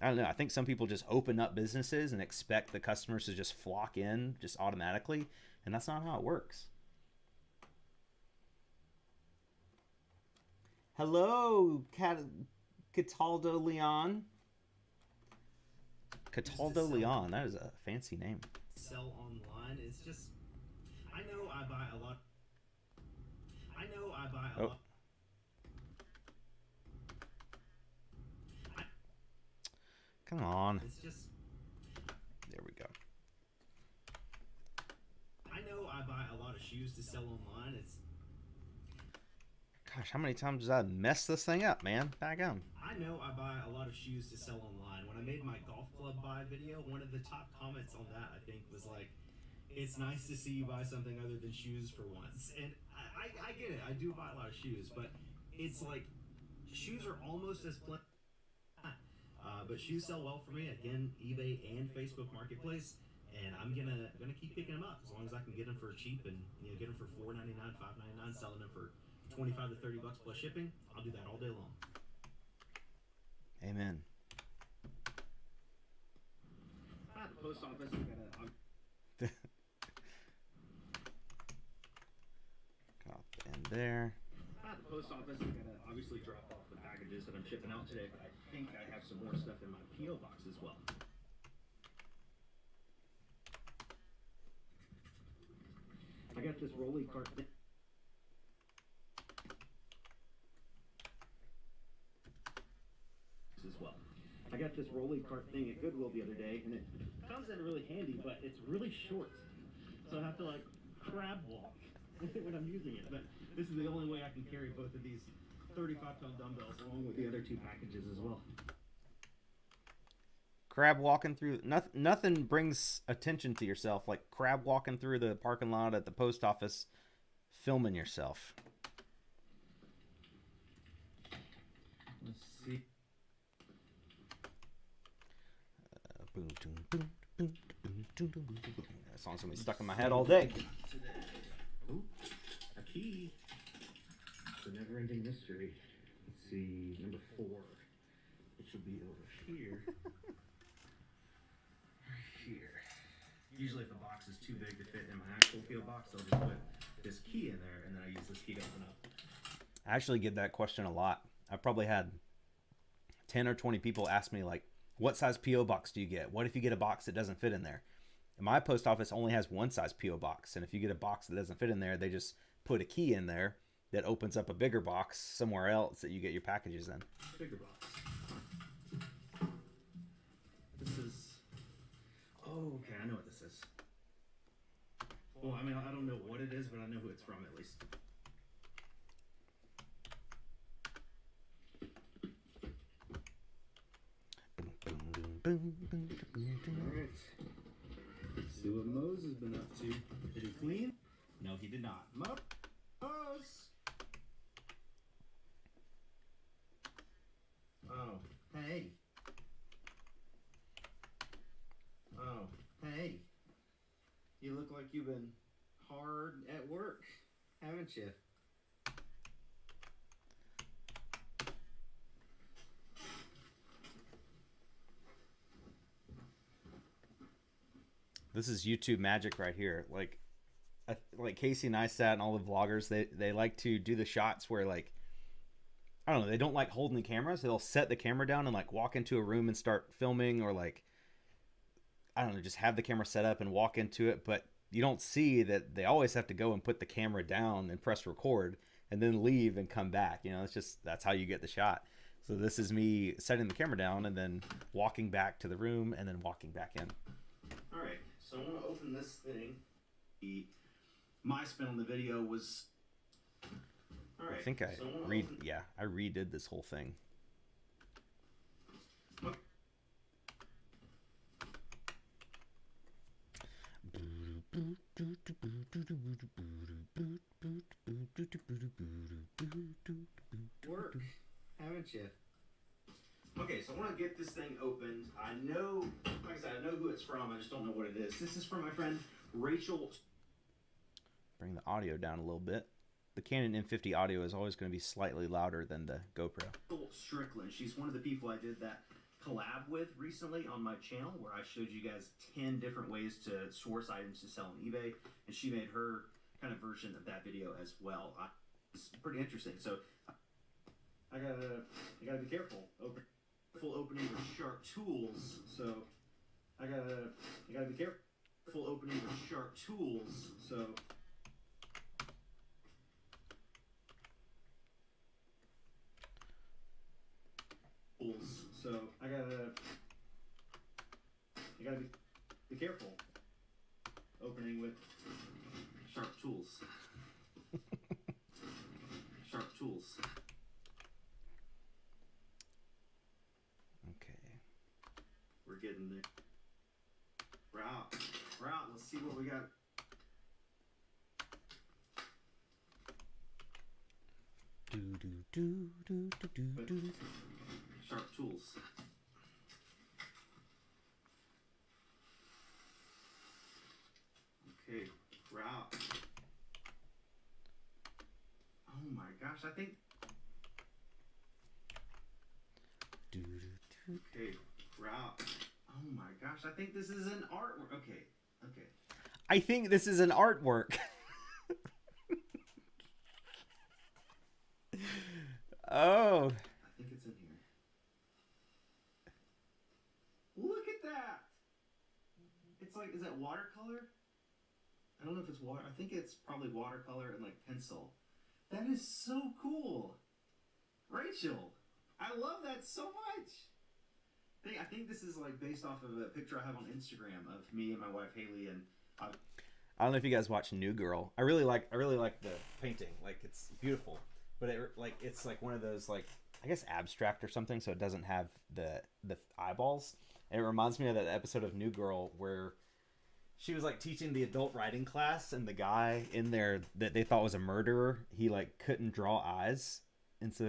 I don't know. I think some people just open up businesses and expect the customers to just flock in just automatically, and that's not how it works. Hello, Cataldo Leon. Cataldo Leon, that is a fancy name. Sell online. It's just I know I buy a lot. lot. Come on. It's just There we go. I know I buy a lot of shoes to sell online. It's Gosh, how many times did I mess this thing up, man? Back on. I know I buy a lot of shoes to sell online. When I made my golf club buy video, one of the top comments on that I think was like, "It's nice to see you buy something other than shoes for once." And I get it. I do buy a lot of shoes, but it's like shoes are almost as plenty. But shoes sell well for me. Again, eBay and Facebook Marketplace, and I'm gonna keep picking them up as long as I can get them for cheap and get them for $4.99, $5.99, selling them for $25 to $30 plus shipping. I'll do that all day long. Amen. At the post office, I gotta. Up and there. At the post office, I gotta obviously drop off the packages that I'm shipping out today, but I think I have some more stuff in my PO box as well. I got this rolly cart thing. As well. I got this rolly cart thing at Goodwill the other day, and it comes in really handy, but it's really short, so I have to like crab walk when I'm using it. But this is the only way I can carry both of these 35-pound dumbbells along with the other two packages as well. Crab walking through, nothing brings attention to yourself like crab walking through the parking lot at the post office, filming yourself. Let's see. Boom, boom, boom, boom, boom, boom, boom, boom, boom. That song's gonna be stuck in my head all day. Ooh, a key. It's a never-ending mystery. Let's see, number 4, which will be over here. Here. Usually if a box is too big to fit in my actual PO box, I'll just put this key in there, and then I use this key to open up. I actually get that question a lot. I probably had 10 or 20 people ask me like, What size PO box do you get? What if you get a box that doesn't fit in there? And my post office only has one size PO box, and if you get a box that doesn't fit in there, they just put a key in there that opens up a bigger box somewhere else that you get your packages in. Bigger box. This is. Oh, okay. I know what this is. Well, I mean, I don't know what it is, but I know who it's from at least. Alright. See what Mose has been up to. Did he clean? No, he did not. Mose! Oh, hey. Oh, hey. You look like you've been hard at work, haven't you? This is YouTube magic right here. Like Casey Neistat and all the vloggers, they like to do the shots where, like, I don't know, they don't like holding the camera, so they'll set the camera down and like walk into a room and start filming, or like, I don't know, just have the camera set up and walk into it. But you don't see that they always have to go and put the camera down and press record and then leave and come back. You know, it's just, that's how you get the shot. So this is me setting the camera down and then walking back to the room and then walking back in. All right, so I want to open this thing. My spin on the video was. All right, I think I redid this whole thing. Work, haven't you? Okay, so I want to get this thing opened. I know, like I said, I know who it's from. I just don't know what it is. This is from my friend Rachel. Bring the audio down a little bit. The Canon M50 audio is always going to be slightly louder than the GoPro. Strickland. She's one of the people I did that collab with recently on my channel, where I showed you guys 10 different ways to source items to sell on eBay, and she made her kind of version of that video as well. It's pretty interesting. So I gotta be careful. Opening with sharp tools. So I gotta be careful opening with sharp tools. So. So I gotta be careful opening with sharp tools. Sharp tools. Okay. We're getting there. We're out. We're out. Let's see what we got. Sharp tools. Okay, we're out. Oh my gosh, I think. Okay, we're out. Oh my gosh, I think this is an artwork. Okay. I think this is an artwork. Oh. I think it's in here. Look at that! It's like, is that watercolor? I don't know if it's water. I think it's probably watercolor and like pencil. That is so cool. Rachel, I love that so much. I think this is like based off of a picture I have on Instagram of me and my wife Haley, and I don't know if you guys watch New Girl. I really like the painting. Like, it's beautiful, but it's like one of those, like, I guess abstract or something, so it doesn't have the eyeballs. And it reminds me of that episode of New Girl where she was like teaching the adult writing class, and the guy in there that they thought was a murderer, he like couldn't draw eyes, and so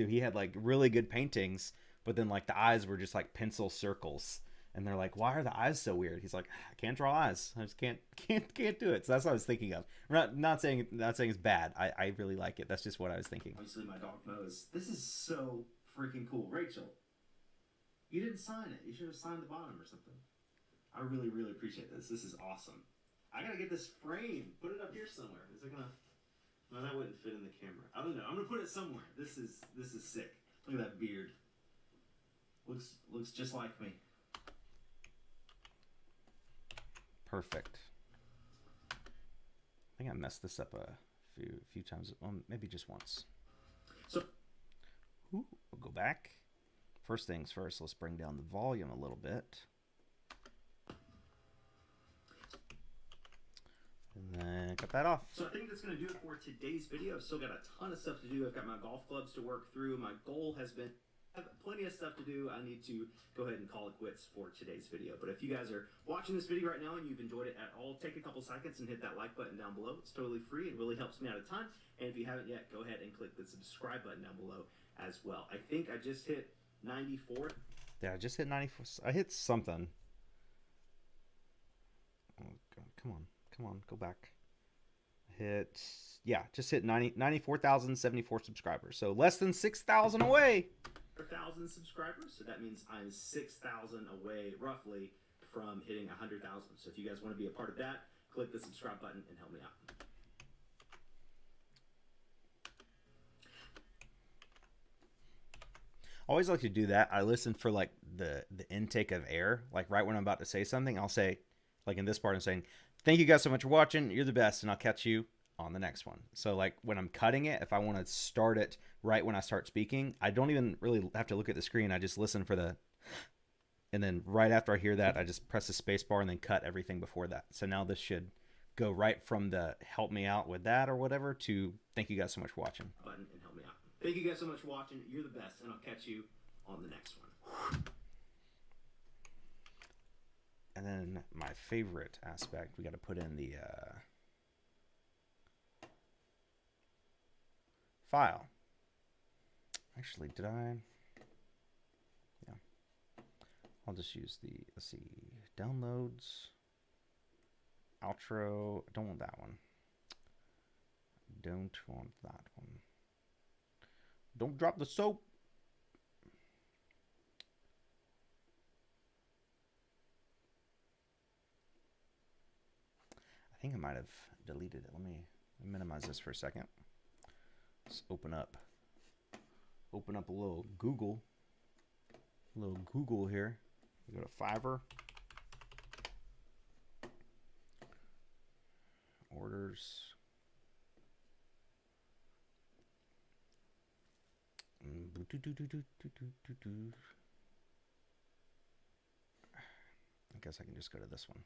he had like really good paintings, but then like the eyes were just like pencil circles. And they're like, why are the eyes so weird? He's like, I can't draw eyes. I just can't do it. So that's what I was thinking of. I'm not saying it's bad. I really like it. That's just what I was thinking. Obviously, my dog Mose. This is so freaking cool. Rachel, you didn't sign it. You should have signed the bottom or something. I really, really appreciate this. This is awesome. I gotta get this framed. Put it up here somewhere. Is it gonna? No, that wouldn't fit in the camera. I don't know. I'm gonna put it somewhere. This is sick. Look at that beard. Looks just like me. Perfect. I think I messed this up a few times. Maybe just once. So we'll go back. First things first, let's bring down the volume a little bit. And then cut that off. So I think that's going to do it for today's video. I've still got a ton of stuff to do. I've got my golf clubs to work through. My goal has been, I have plenty of stuff to do. I need to go ahead and call it quits for today's video. But if you guys are watching this video right now and you've enjoyed it at all, take a couple seconds and hit that like button down below. It's totally free. It really helps me out a ton. And if you haven't yet, go ahead and click the subscribe button down below as well. I think I just hit 94. Yeah, I just hit 94. I hit something. Oh, God. Come on, go back. Just hit 94,074 subscribers. So less than 6,000 away. 1,000 subscribers, so that means I'm 6,000 away roughly from hitting 100,000. So if you guys want to be a part of that, click the subscribe button and help me out. I always like to do that. I listen for like the intake of air. Like right when I'm about to say something, I'll say, like in this part, I'm saying, thank you guys so much for watching. You're the best, and I'll catch you on the next one. So like when I'm cutting it, if I want to start it right when I start speaking, I don't even really have to look at the screen. I just listen for the, and then right after I hear that, I just press the space bar and then cut everything before that. So now this should go right from the help me out with that or whatever to thank you guys so much for watching. Button and help me out. Thank you guys so much for watching. You're the best, and I'll catch you on the next one. And then my favorite aspect, we got to put in the file. Actually, did I? Yeah. I'll just use the, let's see, downloads, outro. I don't want that one. Don't want that one. Don't drop the soap. I think I might have deleted it. Let me minimize this for a second. Let's open up a little Google here. We go to Fiverr. Orders. I guess I can just go to this one.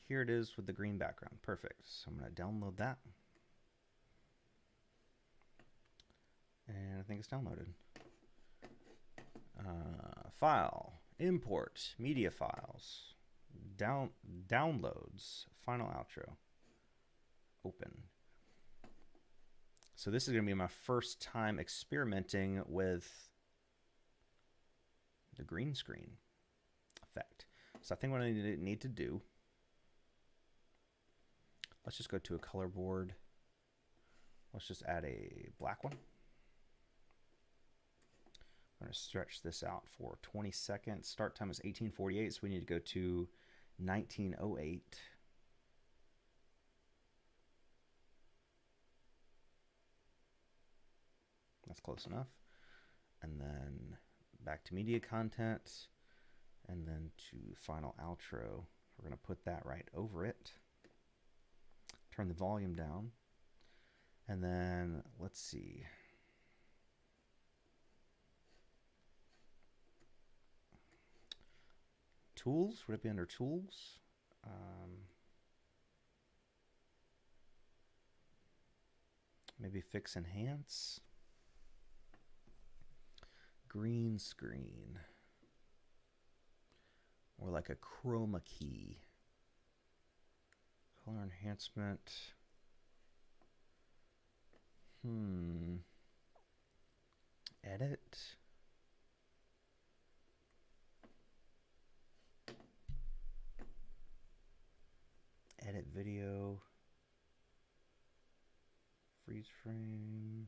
Here it is with the green background. Perfect. So I'm going to download that. And I think it's downloaded. File, import, media files, downloads, final outro, open. So this is going to be my first time experimenting with the green screen effect. So I think what I need to do, let's just go to a color board. Let's just add a black one. I'm going to stretch this out for 20 seconds. Start time is 1848, so we need to go to 1908. That's close enough. And then back to media content, and then to final outro. We're going to put that right over it. Turn the volume down. And then let's see. Tools, would it be under tools? Maybe fix enhance. Green screen. Or like a chroma key. Color enhancement. Edit. Edit video. Freeze frame.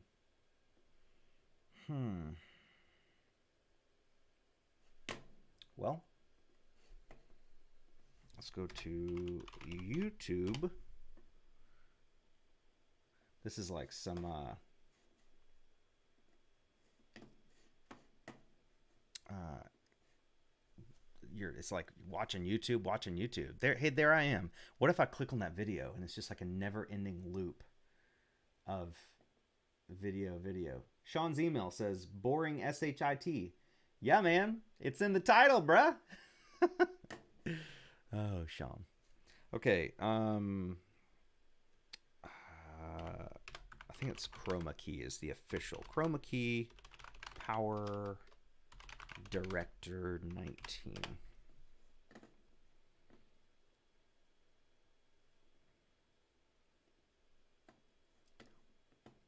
Well, let's go to YouTube. This is like some it's like watching YouTube. There I am. What if I click on that video and it's just like a never-ending loop of video. Sean's email says boring shit. Yeah, man, it's in the title, bruh. Oh, Sean. Okay, I think it's Chroma Key is the official. Chroma Key Power Director 19.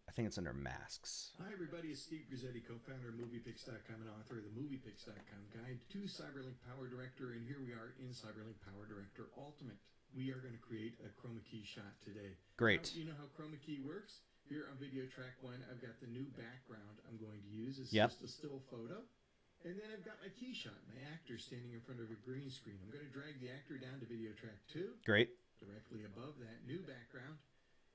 I think it's under masks. Hi everybody, it's Steve Grizzetti, co-founder of MoviePix.com and author of the MoviePix.com Guide to CyberLink Power Director, and here we are in CyberLink Power Director Ultimate. We are going to create a chroma key shot today. Great. Now, you know how chroma key works? Here on video track 1, I've got the new background I'm going to use. It's just a still photo. And then I've got my key shot, my actor standing in front of a green screen. I'm going to drag the actor down to video track 2. Great. Directly above that new background.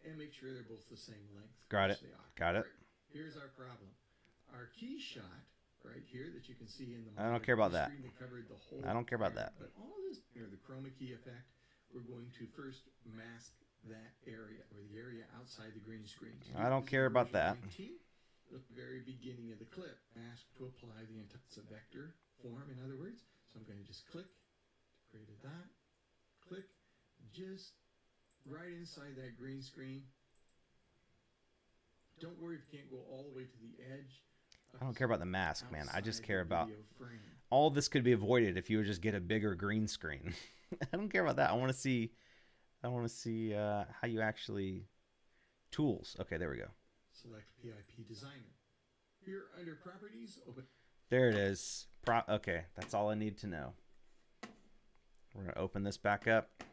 And make sure they're both the same length. Got it. Got it. Here's our problem. Our key shot right here that you can see in the I don't care about that. that covered the whole I don't care about that. But all this here, the chroma key effect, we're going to first mask that area or the area outside the green screen. So I don't care about that. 19, at the very beginning of the clip, mask to apply the entire vector form, in other words. So I'm going to just click to create a dot. Click just right inside that green screen. Don't worry if you can't go all the way to the edge. I don't care about the mask, man. I just care about frame. all this could be avoided if you would just get a bigger green screen. I don't care about that. I want to see how you actually tools. Okay, there we go. Select PIP Designer. Here under Properties, open. There it is. Okay, that's all I need to know. We're gonna open this back up.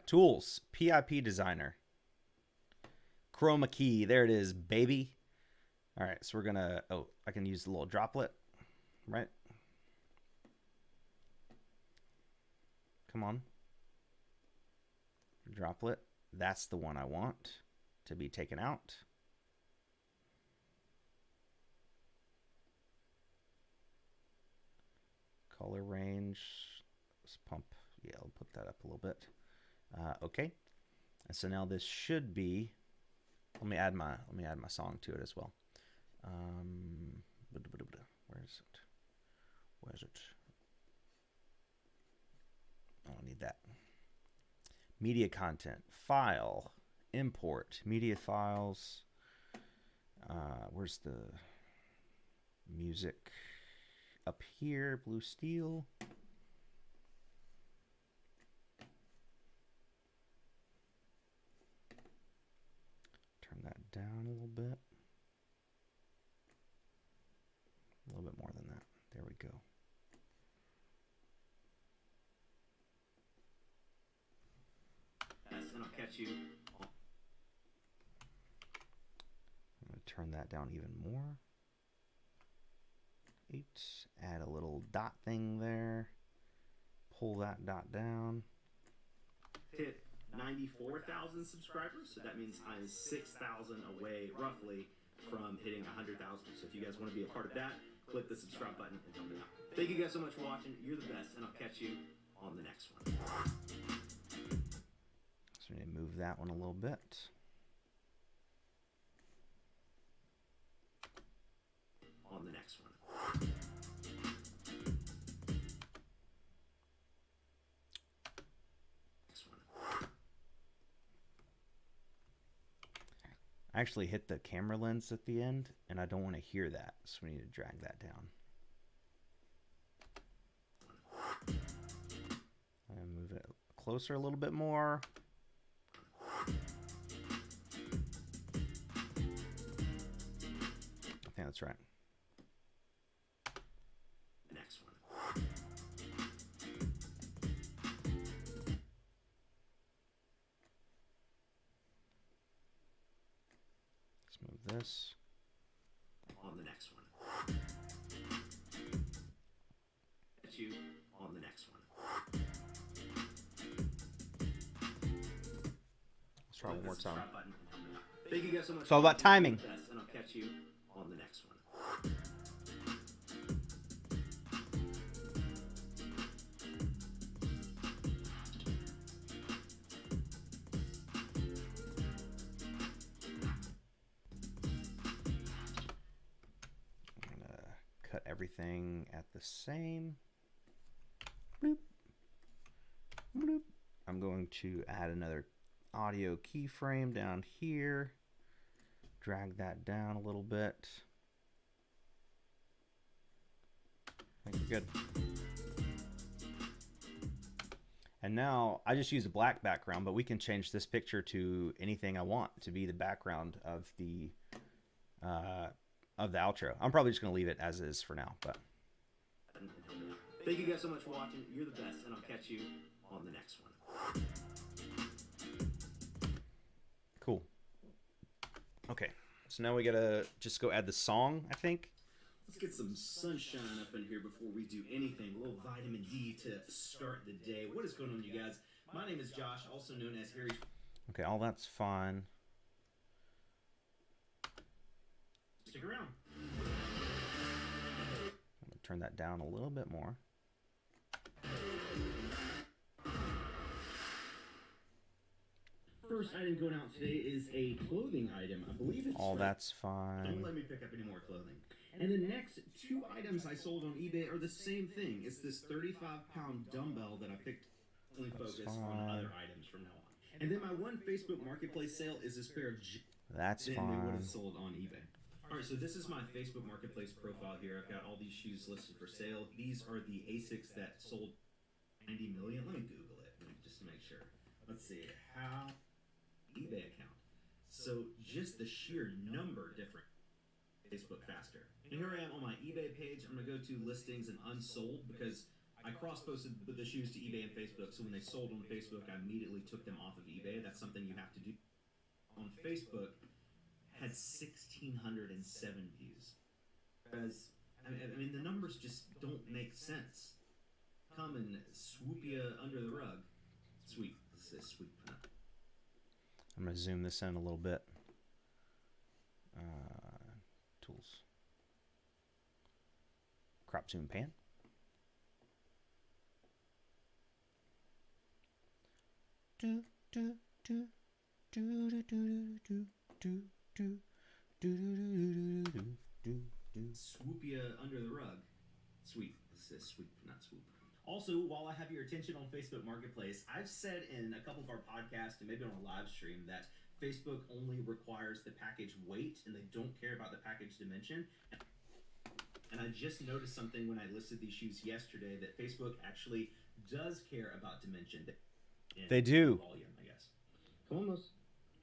Tools, PIP Designer. Chroma Key, there it is, baby. All right, so we're gonna, I can use the little droplet, right? Come on. Droplet, that's the one I want to be taken out. Color range, let's pump, yeah, I'll put that up a little bit. Okay, and so now this should be, let me add my song to it as well. Where is it? Where is it? Oh, I need that. Media content, file, import, media files. Where's the music? Up here, Blue Steel. Turn that down a little bit. A little bit more than that. There we go. And I'll catch you. I'm going to turn that down even more. 8. Add a little dot thing there. Pull that dot down. Hit 94,000 subscribers, so that means I'm 6,000 away, roughly, from hitting 100,000. So if you guys want to be a part of that, click the subscribe button and help me out. Thank you guys so much for watching. You're the best, and I'll catch you on the next one. So we need to move that one a little bit. On the next one. I actually hit the camera lens at the end, and I don't want to hear that, so we need to drag that down. And move it closer a little bit more. I think that's right. Next one. Let's move this. On the next one. Catch you on the next one. Let's try one more time. Thank you guys so much. It's all about timing. And I'll catch you on the next one. cut everything at the same. Bloop. Bloop. I'm going to add another audio keyframe down here. Drag that down a little bit. I think we're good. And now I just use a black background, but we can change this picture to anything I want to be the background of the outro. I'm probably just going to leave it as is for now. But thank you guys so much for watching. You're the best, and I'll catch you on the next one. Cool. Okay, so now we gotta just go add the song, I think. Let's get some sunshine up in here before we do anything. A little vitamin D to start the day. What is going on, you guys? My name is Josh, also known as Harry. Okay, all that's fine. Stick around. I'm gonna turn that down a little bit more. First item going out today is a clothing item. I believe it's All from- that's Don't fine. let me pick up any more clothing. And the next two items I sold on eBay are the same thing. It's this 35-pound dumbbell that I picked only focus on fine. other items from now on. And then my one Facebook Marketplace sale is this pair of That's then they would fine. have sold on eBay. Alright, so this is my Facebook Marketplace profile here. I've got all these shoes listed for sale. These are the Asics that sold 90 million. Let me Google it just to make sure. Let's see. How eBay account. So just the sheer number different. Facebook faster. And here I am on my eBay page. I'm going to go to listings and unsold because I cross-posted the shoes to eBay and Facebook. So when they sold on Facebook, I immediately took them off of eBay. That's something you have to do. On Facebook, had 1,607 views. Whereas, I mean, the numbers just don't make sense. Come and swoop you under the rug. Sweet. This is sweet. I'm gonna zoom this in a little bit. Tools. Crop zoom pan. Do do do do do do do do do do do do do do. Swoop you under the rug. Sweet. This is sweep, not swoop. Also, while I have your attention on Facebook Marketplace, I've said in a couple of our podcasts and maybe on a live stream that Facebook only requires the package weight and they don't care about the package dimension. And I just noticed something when I listed these shoes yesterday that Facebook actually does care about dimension. They do. Volume, I guess. Come on, Los.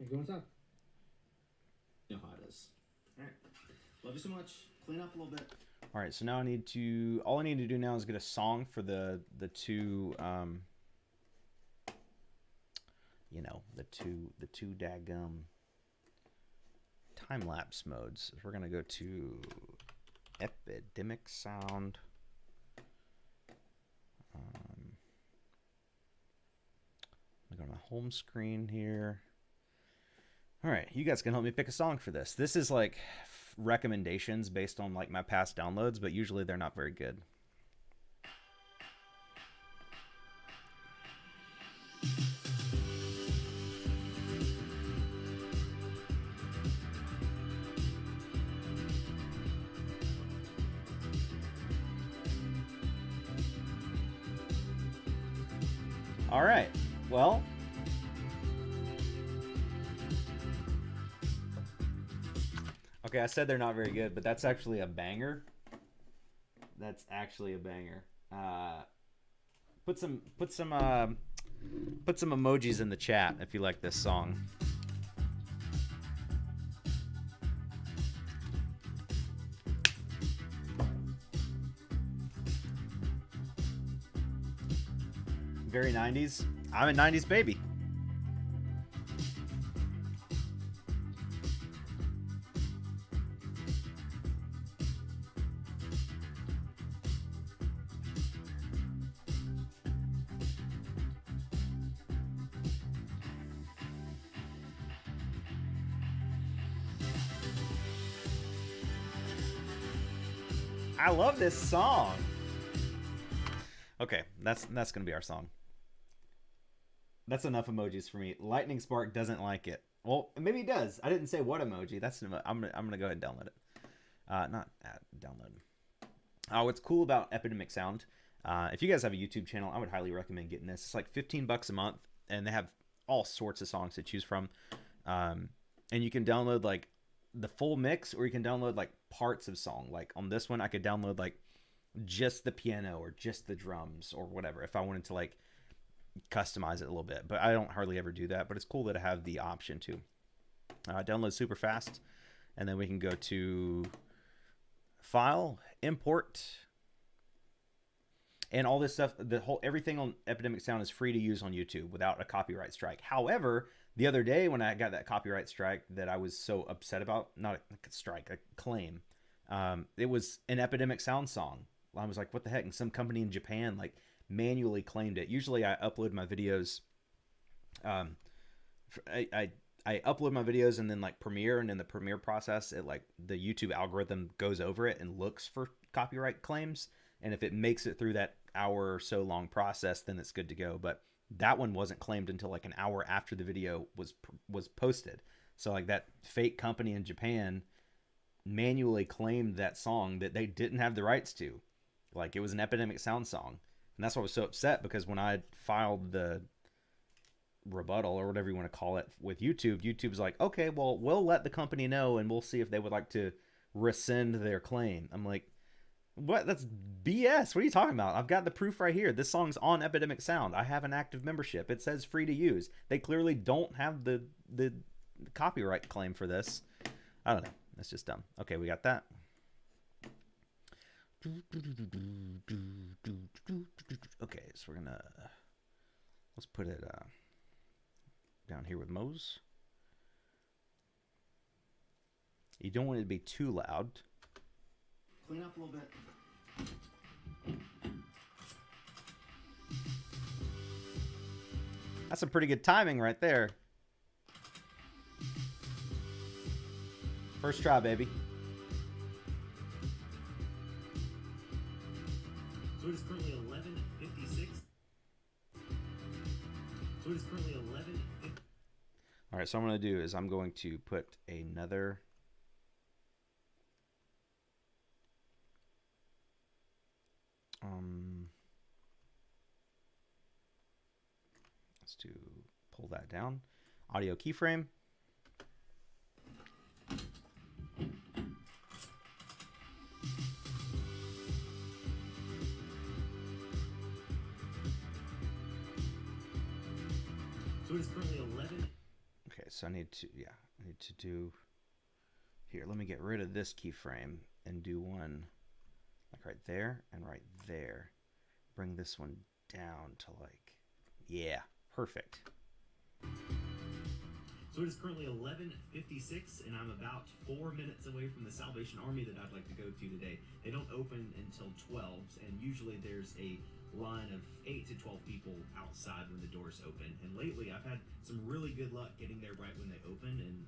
Go inside. You know how it is. All right. Love you so much. Clean up a little bit. All right, so now all I need to do now is get a song for the two you know, the two daggum time lapse modes. We're gonna go to Epidemic Sound. I'm gonna go to my home screen here. All right, you guys can help me pick a song for this. This is like recommendations based on like my past downloads, but usually they're not very good. All right, well, okay, I said they're not very good, but that's actually a banger. That's actually a banger. Put some emojis in the chat if you like this song. Very 90s. I'm a 90s baby. I love this song. Okay, that's gonna be our song. That's enough emojis for me. Lightning Spark doesn't like it. Well, maybe he does. I didn't say what emoji. I'm gonna go ahead and download it. Not download. What's cool about Epidemic Sound, if you guys have a YouTube channel, I would highly recommend getting this. It's like $15 a month, and they have all sorts of songs to choose from. And you can download like the full mix, or you can download like parts of song. Like on this one, I could download like just the piano or just the drums or whatever if I wanted to like customize it a little bit. But I don't hardly ever do that. But it's cool that I have the option to download super fast, and then we can go to File, Import, and all this stuff. Everything on Epidemic Sound is free to use on YouTube without a copyright strike. However, the other day when I got that copyright strike that I was so upset about, not a strike, a claim, it was an Epidemic Sound song. I was like, what the heck? And some company in Japan like manually claimed it. Usually I upload my videos. I upload my videos and then like Premiere, and in the Premiere process, it like the YouTube algorithm goes over it and looks for copyright claims. And if it makes it through that hour or so long process, then it's good to go. But that one wasn't claimed until like an hour after the video was posted. So like that fake company in Japan manually claimed that song that they didn't have the rights to. Like it was an Epidemic Sound song. And that's why I was so upset, because when I filed the rebuttal or whatever you want to call it with YouTube, YouTube's like, okay, well, we'll let the company know and we'll see if they would like to rescind their claim. I'm like, what? That's BS. What are you talking about? I've got the proof right here. This song's on Epidemic Sound. I have an active membership. It says free to use. They clearly don't have the copyright claim for this. I don't know. That's just dumb. Okay, we got that. Okay, so we're gonna let's put it down here with Mose. You don't want it to be too loud. Clean up a little bit. That's some pretty good timing right there. First try, baby. So it is currently 11:56. So it is currently 11:50. All right, so what I'm going to do is I'm going to put another let's pull that down. Audio keyframe. So it is currently 11. Okay, so I need to do here. Let me get rid of this keyframe and do one like right there and right there. Bring this one down to like, yeah, perfect. So it is currently 11:56, and I'm about 4 minutes away from the Salvation Army that I'd like to go to today. They don't open until 12, and usually there's a line of 8 to 12 people outside when the doors open. And lately, I've had some really good luck getting there right when they open, and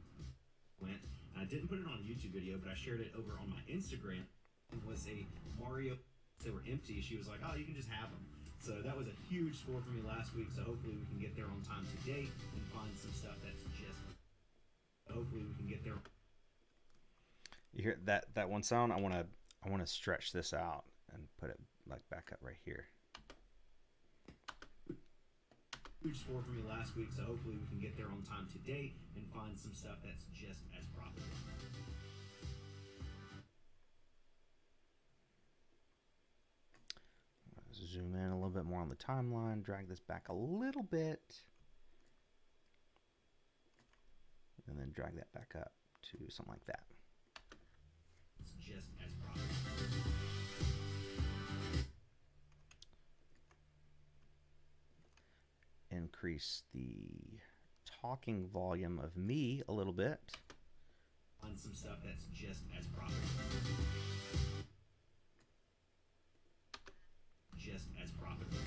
went. And I didn't put it on a YouTube video, but I shared it over on my Instagram. It was a Mario. They were empty. She was like, "Oh, you can just have them." So that was a huge score for me last week. So hopefully we can get there on time today and find some stuff that's just. Hopefully we can get there. You hear that one sound? I want to stretch this out and put it like back up right here. Huge score for me last week, so hopefully we can get there on time today and find some stuff that's just as profitable. Zoom in a little bit more on the timeline, drag this back a little bit, and then drag that back up to something like that. It's just as profitable. Increase the talking volume of me a little bit. Find some stuff that's just as profitable. Just as profitable.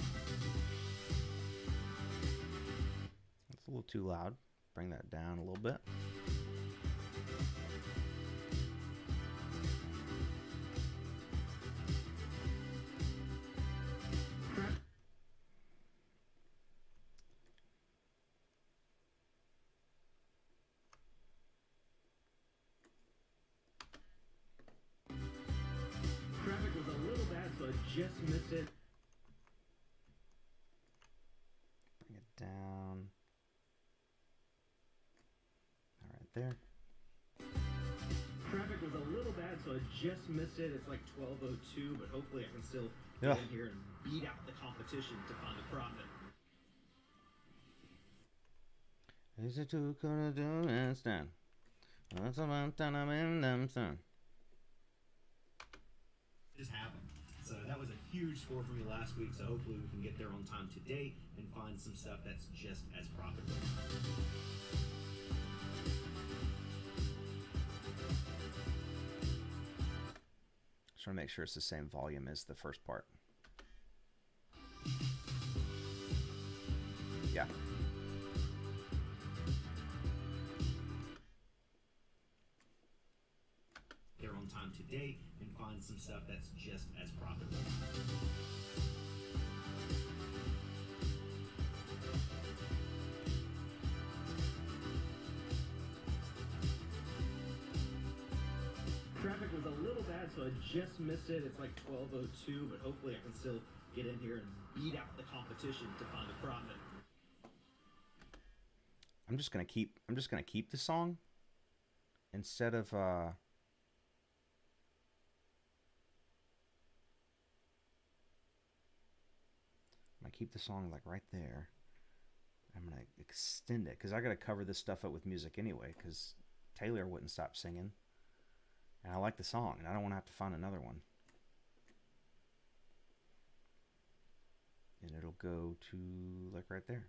It's a little too loud. Bring that down a little bit. Traffic was a little I just missed it. Bring it down. All right, there. Traffic was a little bad, so I just missed it. It's like 12:02, but hopefully I can still Yeah. get in here and beat out the competition to find a profit. Is it too gonna do this then? What's about time I'm in them soon? Just happened. So that was a huge score for me last week, so hopefully we can get there on time today and find some stuff that's just as profitable. Just want to make sure it's the same volume as the first part. Yeah. There on time today and find some stuff that's just as profitable. Traffic was a little bad, so I just missed it. It's like 12:02, but hopefully I can still get in here and beat out the competition to find a profit. I'm just gonna keep the song instead of I'm gonna keep the song like right there. I'm gonna extend it because I gotta cover this stuff up with music anyway because Taylor wouldn't stop singing. And I like the song, and I don't want to have to find another one. And it'll go to like right there.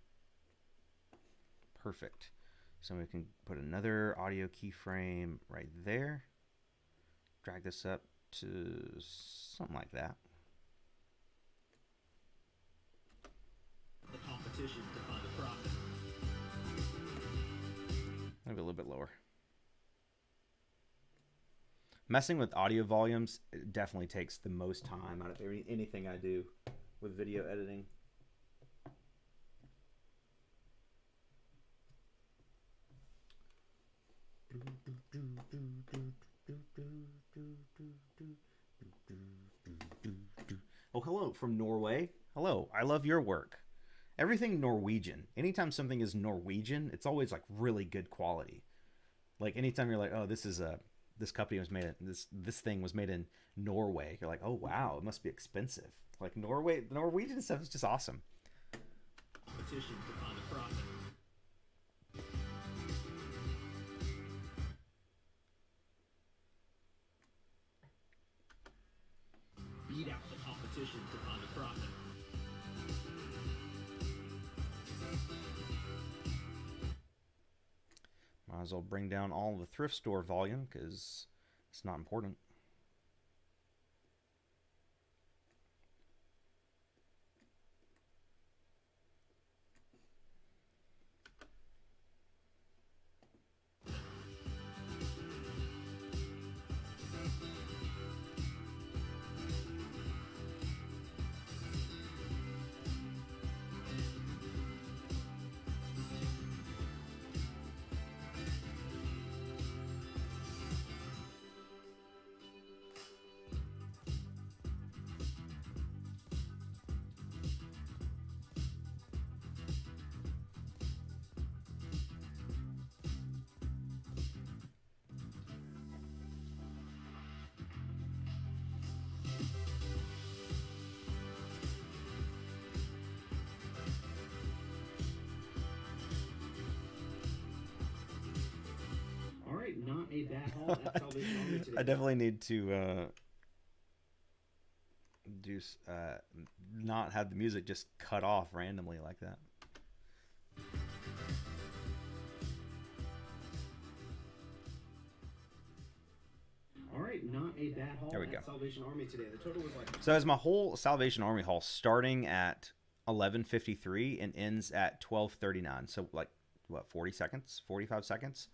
Perfect. So we can put another audio keyframe right there. Drag this up to something like that. The competition to find a profit. Maybe a little bit lower. Messing with audio volumes definitely takes the most time out of anything I do with video editing. Oh, hello from Norway. Hello, I love your work. Everything Norwegian. Anytime something is Norwegian, it's always like really good quality. Like anytime you're like, oh, this company was made this thing was made in Norway. You're like, oh wow, it must be expensive. Like Norway, the Norwegian stuff is just awesome. Competition to find a profit. Beat out the competition to find a profit. Might as well bring down all the thrift store volume because it's not important. Not a bad haul at Salvation Army today. I definitely need to not have the music just cut off randomly like that. All right, not a bad haul There we go. at Salvation Army today. The total was like... So as my whole Salvation Army haul starting at 11:53 and ends at 12:39. So like what, 40 seconds, 45 seconds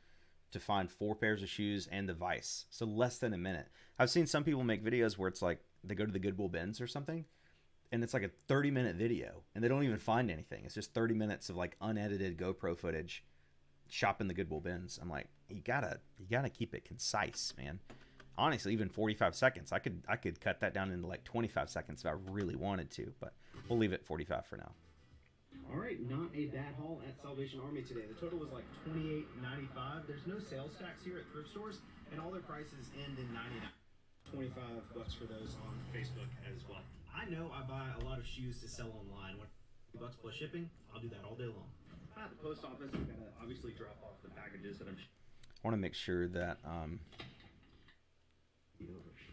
to find 4 pairs of shoes and the vise. So less than a minute. I've seen some people make videos where it's like they go to the Goodwill bins or something and it's like a 30-minute video and they don't even find anything. It's just 30 minutes of like unedited GoPro footage shopping the Goodwill bins. I'm like, you gotta keep it concise, man. honestly, even 45 seconds. I could cut that down into like 25 seconds if I really wanted to, but we'll leave it 45 for now. All right, not a bad haul at Salvation Army today. The total was like $28.95. There's no sales tax here at thrift stores, and all their prices end in $99. $25 for those on Facebook as well. I know I buy a lot of shoes to sell online. $20 plus shipping, I'll do that all day long. At the post office, I've got to obviously drop off the packages that I'm I want to make sure that over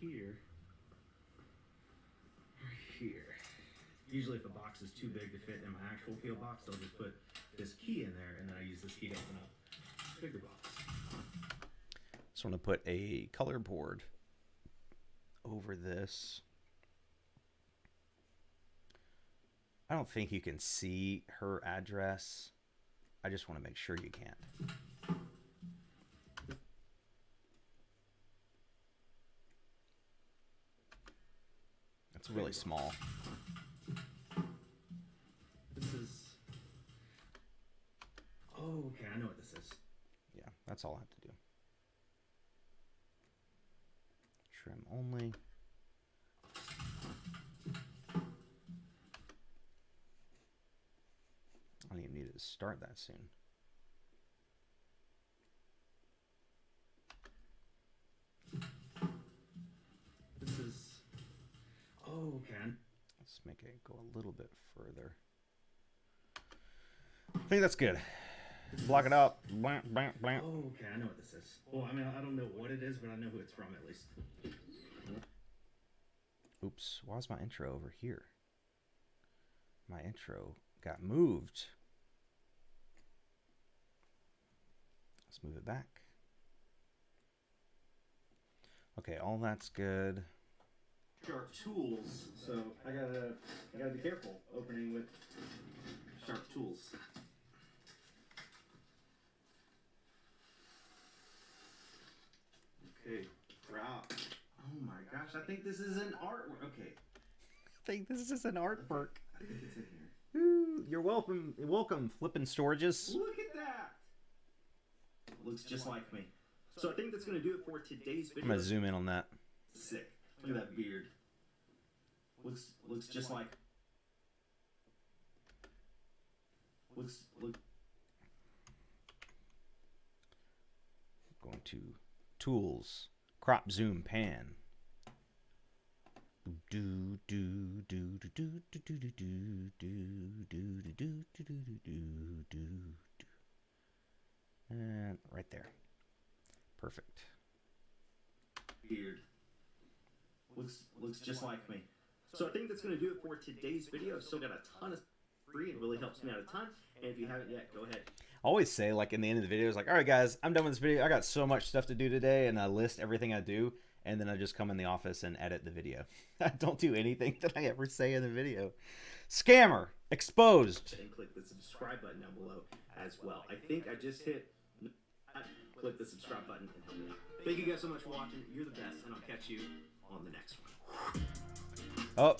here. Right here. Usually if a box is too big to fit in my actual PO box, I'll just put this key in there, and then I use this key to open up a bigger box. just want to put a color board over this. I don't think you can see her address. I just want to make sure you can't. It's really small. This is... Oh, okay, I know what this is. Yeah, that's all I have to do. Trim only. I don't even need it to start that soon. This is... Oh, okay. Let's make it go a little bit further. I think that's good. Block it out. Blank, blank, blank. Oh, okay, I know what this is. Well, I mean, I don't know what it is, but I know who it's from at least. Oops, why is my intro over here? My intro got moved. Let's move it back. Okay, all that's good. Sharp tools, so I gotta be careful opening with sharp tools. Okay, drop. Oh my gosh, I think this is an artwork. Okay, I think this is an artwork. I think it's in here. Ooh, you're welcome. Welcome, Flippin' Storages. Look at that. Looks just like me. So I think that's gonna do it for today's video. I'm gonna zoom in on that. Sick. Look at that beard. Looks just like. Look. Going to tools, crop, zoom, pan. Do do do do do do do do do do do do do do do do. And right there. Perfect. Beard. Looks just like me. So I think that's going to do it for today's video. Still got a ton of free. It really helps me out a ton. And if you haven't yet, go ahead. I always say, like, in the end of the video, it's like, all right, guys, I'm done with this video. I got so much stuff to do today, and I list everything I do, and then I just come in the office and edit the video. I don't do anything that I ever say in the video. Scammer exposed. And click the subscribe button down below as well. I think I just hit... Click the subscribe button and help me out. Thank you guys so much for watching. You're the best, and I'll catch you on the next one. Oh.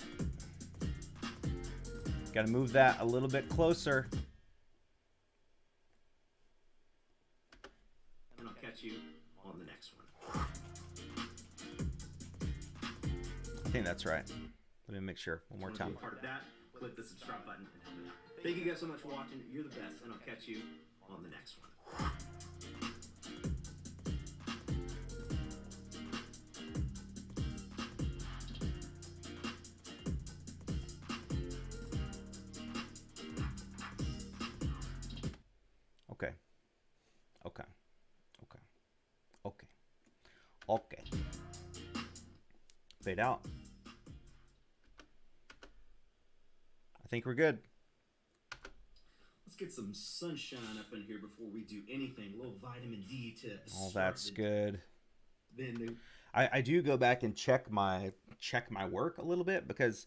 Got to move that a little bit closer. And I'll catch you on the next one. I think that's right. Let me make sure one more If you time. wanna be part of that, click the subscribe button and help me out. Thank you guys so much for watching. You're the best, and I'll catch you on the next one. Okay. Okay. Okay. Okay. Okay. Fade out. I think we're good. Let's get some sunshine up in here before we do anything. A little vitamin D to All start that's good. Then the I do go back and check my work a little bit because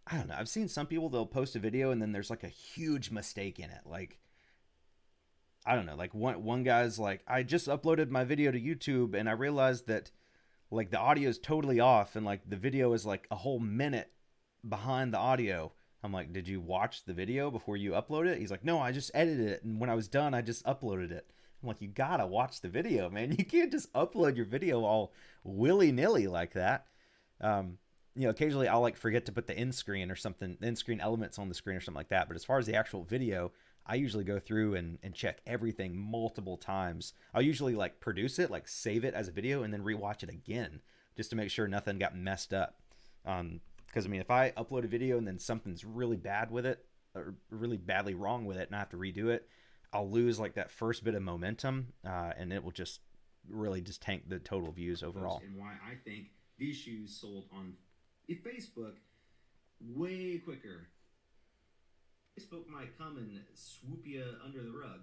I don't know. I've seen some people, they'll post a video and then there's like a huge mistake in it. Like, I don't know, like one guy's like, I just uploaded my video to YouTube and I realized that like the audio is totally off and like the video is like a whole minute behind the audio. I'm like, did you watch the video before you upload it? He's like, no, I just edited it, and when I was done, I just uploaded it. I'm like, you gotta watch the video, man. You can't just upload your video all willy-nilly like that. Occasionally I'll like forget to put the end screen or something, end screen elements on the screen or something like that. But as far as the actual video, I usually go through and check everything multiple times. I'll usually like produce it, like save it as a video, and then rewatch it again just to make sure nothing got messed up. Because I mean, if I upload a video and then something's really bad with it, or really badly wrong with it, and I have to redo it, I'll lose like that first bit of momentum, and it will just really just tank the total views overall. And why I think these shoes sold on Facebook way quicker. Facebook might come and swoop you under the rug.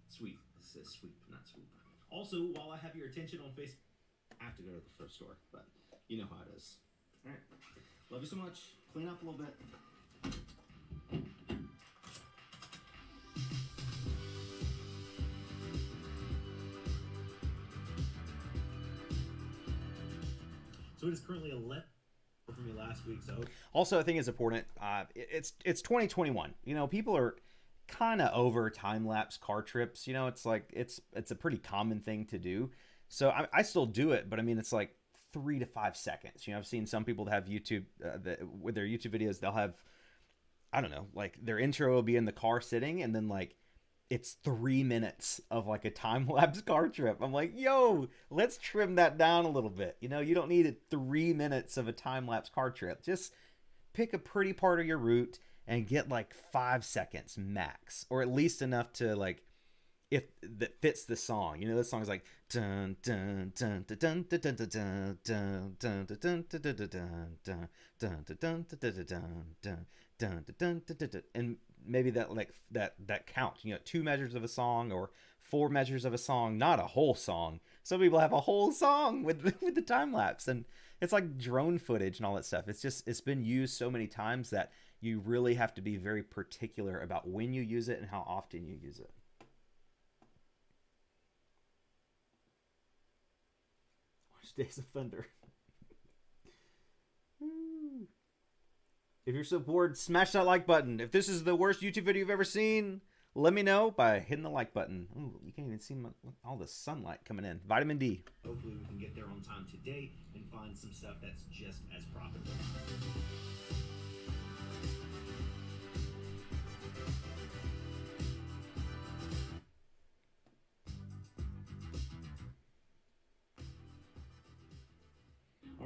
Sweep. This says sweep, not swoop. Also, while I have your attention on Facebook, I have to go to the thrift store, but you know how it is. All right. Love you so much. Clean up a little bit. So it is currently 11 from your last week. So also, I think it's important. It's 2021. People are kind of over time lapse car trips. It's like it's a pretty common thing to do. So I still do it, but I mean, it's like 3 to 5 seconds. I've seen some people that have YouTube with their YouTube videos. They'll have, I don't know, like their intro will be in the car sitting, and then like it's 3 minutes of like a time lapse car trip. I'm like, yo, let's trim that down a little bit. You don't need it 3 minutes of a time lapse car trip. Just pick a pretty part of your route and get like 5 seconds max, or at least enough to like, if that fits the song. This song is like dun dun dun dun dun dun dun dun dun dun dun dun dun dun dun dun, and maybe that like that count, 2 measures of a song or 4 measures of a song, not a whole song. Some people have a whole song with the time lapse, and it's like drone footage and all that stuff. It's been used so many times that you really have to be very particular about when you use it and how often you use it. Days of Thunder. If you're so bored, smash that like button. If this is the worst YouTube video you've ever seen, let me know by hitting the like button. Ooh, you can't even see all the sunlight coming in. Vitamin D. Hopefully we can get there on time today and find some stuff that's just as profitable.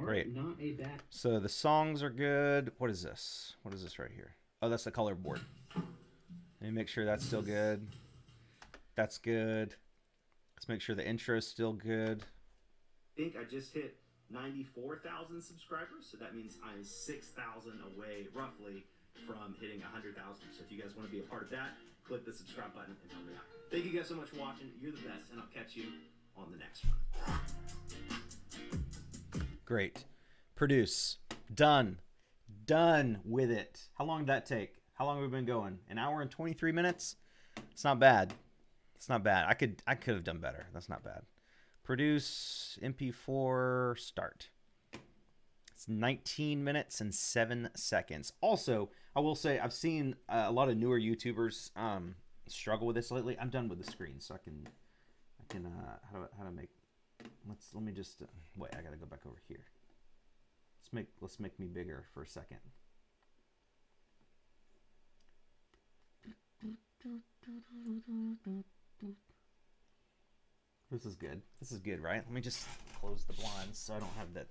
Great. Not a bad. So the songs are good. What is this? What is this right here? Oh, that's the color board. Let me make sure that's still good. That's good. Let's make sure the intro is still good. I think I just hit 94,000 subscribers, so that means I'm 6,000 away, roughly, from hitting 100,000. So if you guys want to be a part of that, click the subscribe button and help me out. Thank you guys so much for watching. You're the best, and I'll catch you on the next one. Great. Produce. Done. Done with it. How long did that take? How long have we been going? 1 hour and 23 minutes? It's not bad. It's not bad. I could have done better. That's not bad. Produce MP4 start. It's 19 minutes and 7 seconds. Also, I will say I've seen a lot of newer YouTubers struggle with this lately. I'm done with the screen, so I can how to make. Let me just wait. I gotta go back over here. Let's make me bigger for a second. This is good. This is good, right? Let me just close the blinds so I don't have that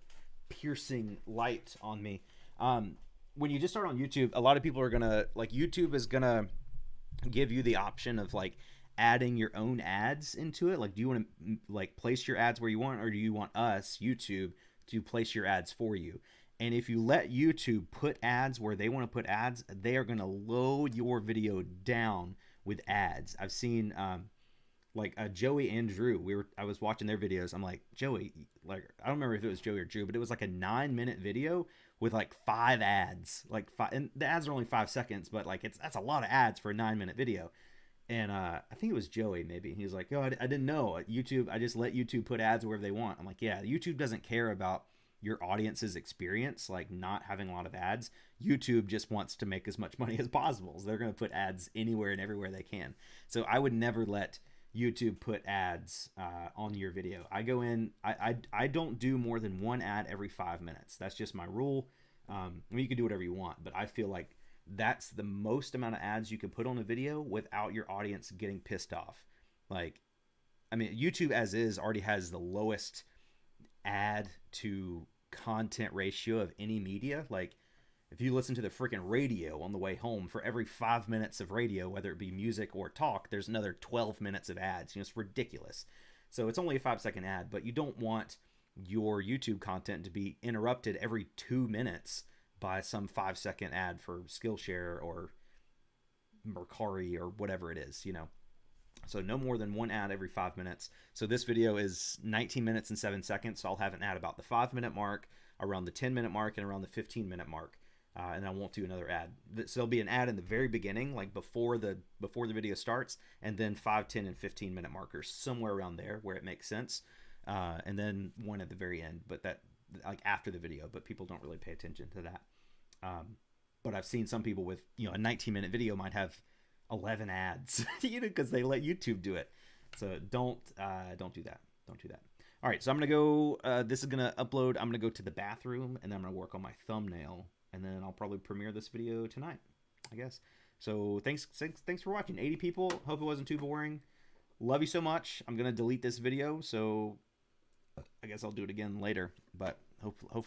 piercing light on me. When you just start on YouTube, a lot of people are gonna like, YouTube is gonna give you the option of like adding your own ads into it. Like, do you want to like place your ads where you want, or do you want us, YouTube, to place your ads for you? And if you let YouTube put ads where they want to put ads, they are going to load your video down with ads. I've seen like Joey and Drew. I was watching their videos. I'm like, Joey, like, I don't remember if it was Joey or Drew, but it was like a 9-minute video with like 5 ads, like 5, and the ads are only 5 seconds, but like that's a lot of ads for a 9-minute video. And I think it was Joey, maybe. He was like, "Oh, I didn't know. YouTube, I just let YouTube put ads wherever they want." I'm like, yeah, YouTube doesn't care about your audience's experience, like not having a lot of ads. YouTube just wants to make as much money as possible. So they're going to put ads anywhere and everywhere they can. So I would never let YouTube put ads on your video. I go in, I don't do more than one ad every 5 minutes. That's just my rule. I mean, you can do whatever you want, but I feel like that's the most amount of ads you can put on a video without your audience getting pissed off. Like, I mean, YouTube as is already has the lowest ad to content ratio of any media. Like, if you listen to the freaking radio on the way home, for every 5 minutes of radio, whether it be music or talk, there's another 12 minutes of ads. You know, it's ridiculous. So it's only a 5-second ad, but you don't want your YouTube content to be interrupted every 2 minutes by some 5-second ad for Skillshare or Mercari or whatever it is, you know. So no more than one ad every 5 minutes. So this video is 19 minutes and 7 seconds. So I'll have an ad about the 5-minute mark, around the 10-minute mark, and around the 15-minute mark. And I won't do another ad. So there'll be an ad in the very beginning, like before the video starts, and then 5, 10, and 15-minute markers somewhere around there where it makes sense, and then one at the very end, but that like after the video. But people don't really pay attention to that. But I've seen some people with, you know, a 19-minute video might have 11 ads, you know, because they let YouTube do it. So don't do that. Don't do that. All right, so I'm gonna go. This is gonna upload. I'm gonna go to the bathroom, and then I'm gonna work on my thumbnail. And then I'll probably premiere this video tonight, I guess. So thanks for watching. 80 people. Hope it wasn't too boring. Love you so much. I'm going to delete this video, so I guess I'll do it again later. But hopefully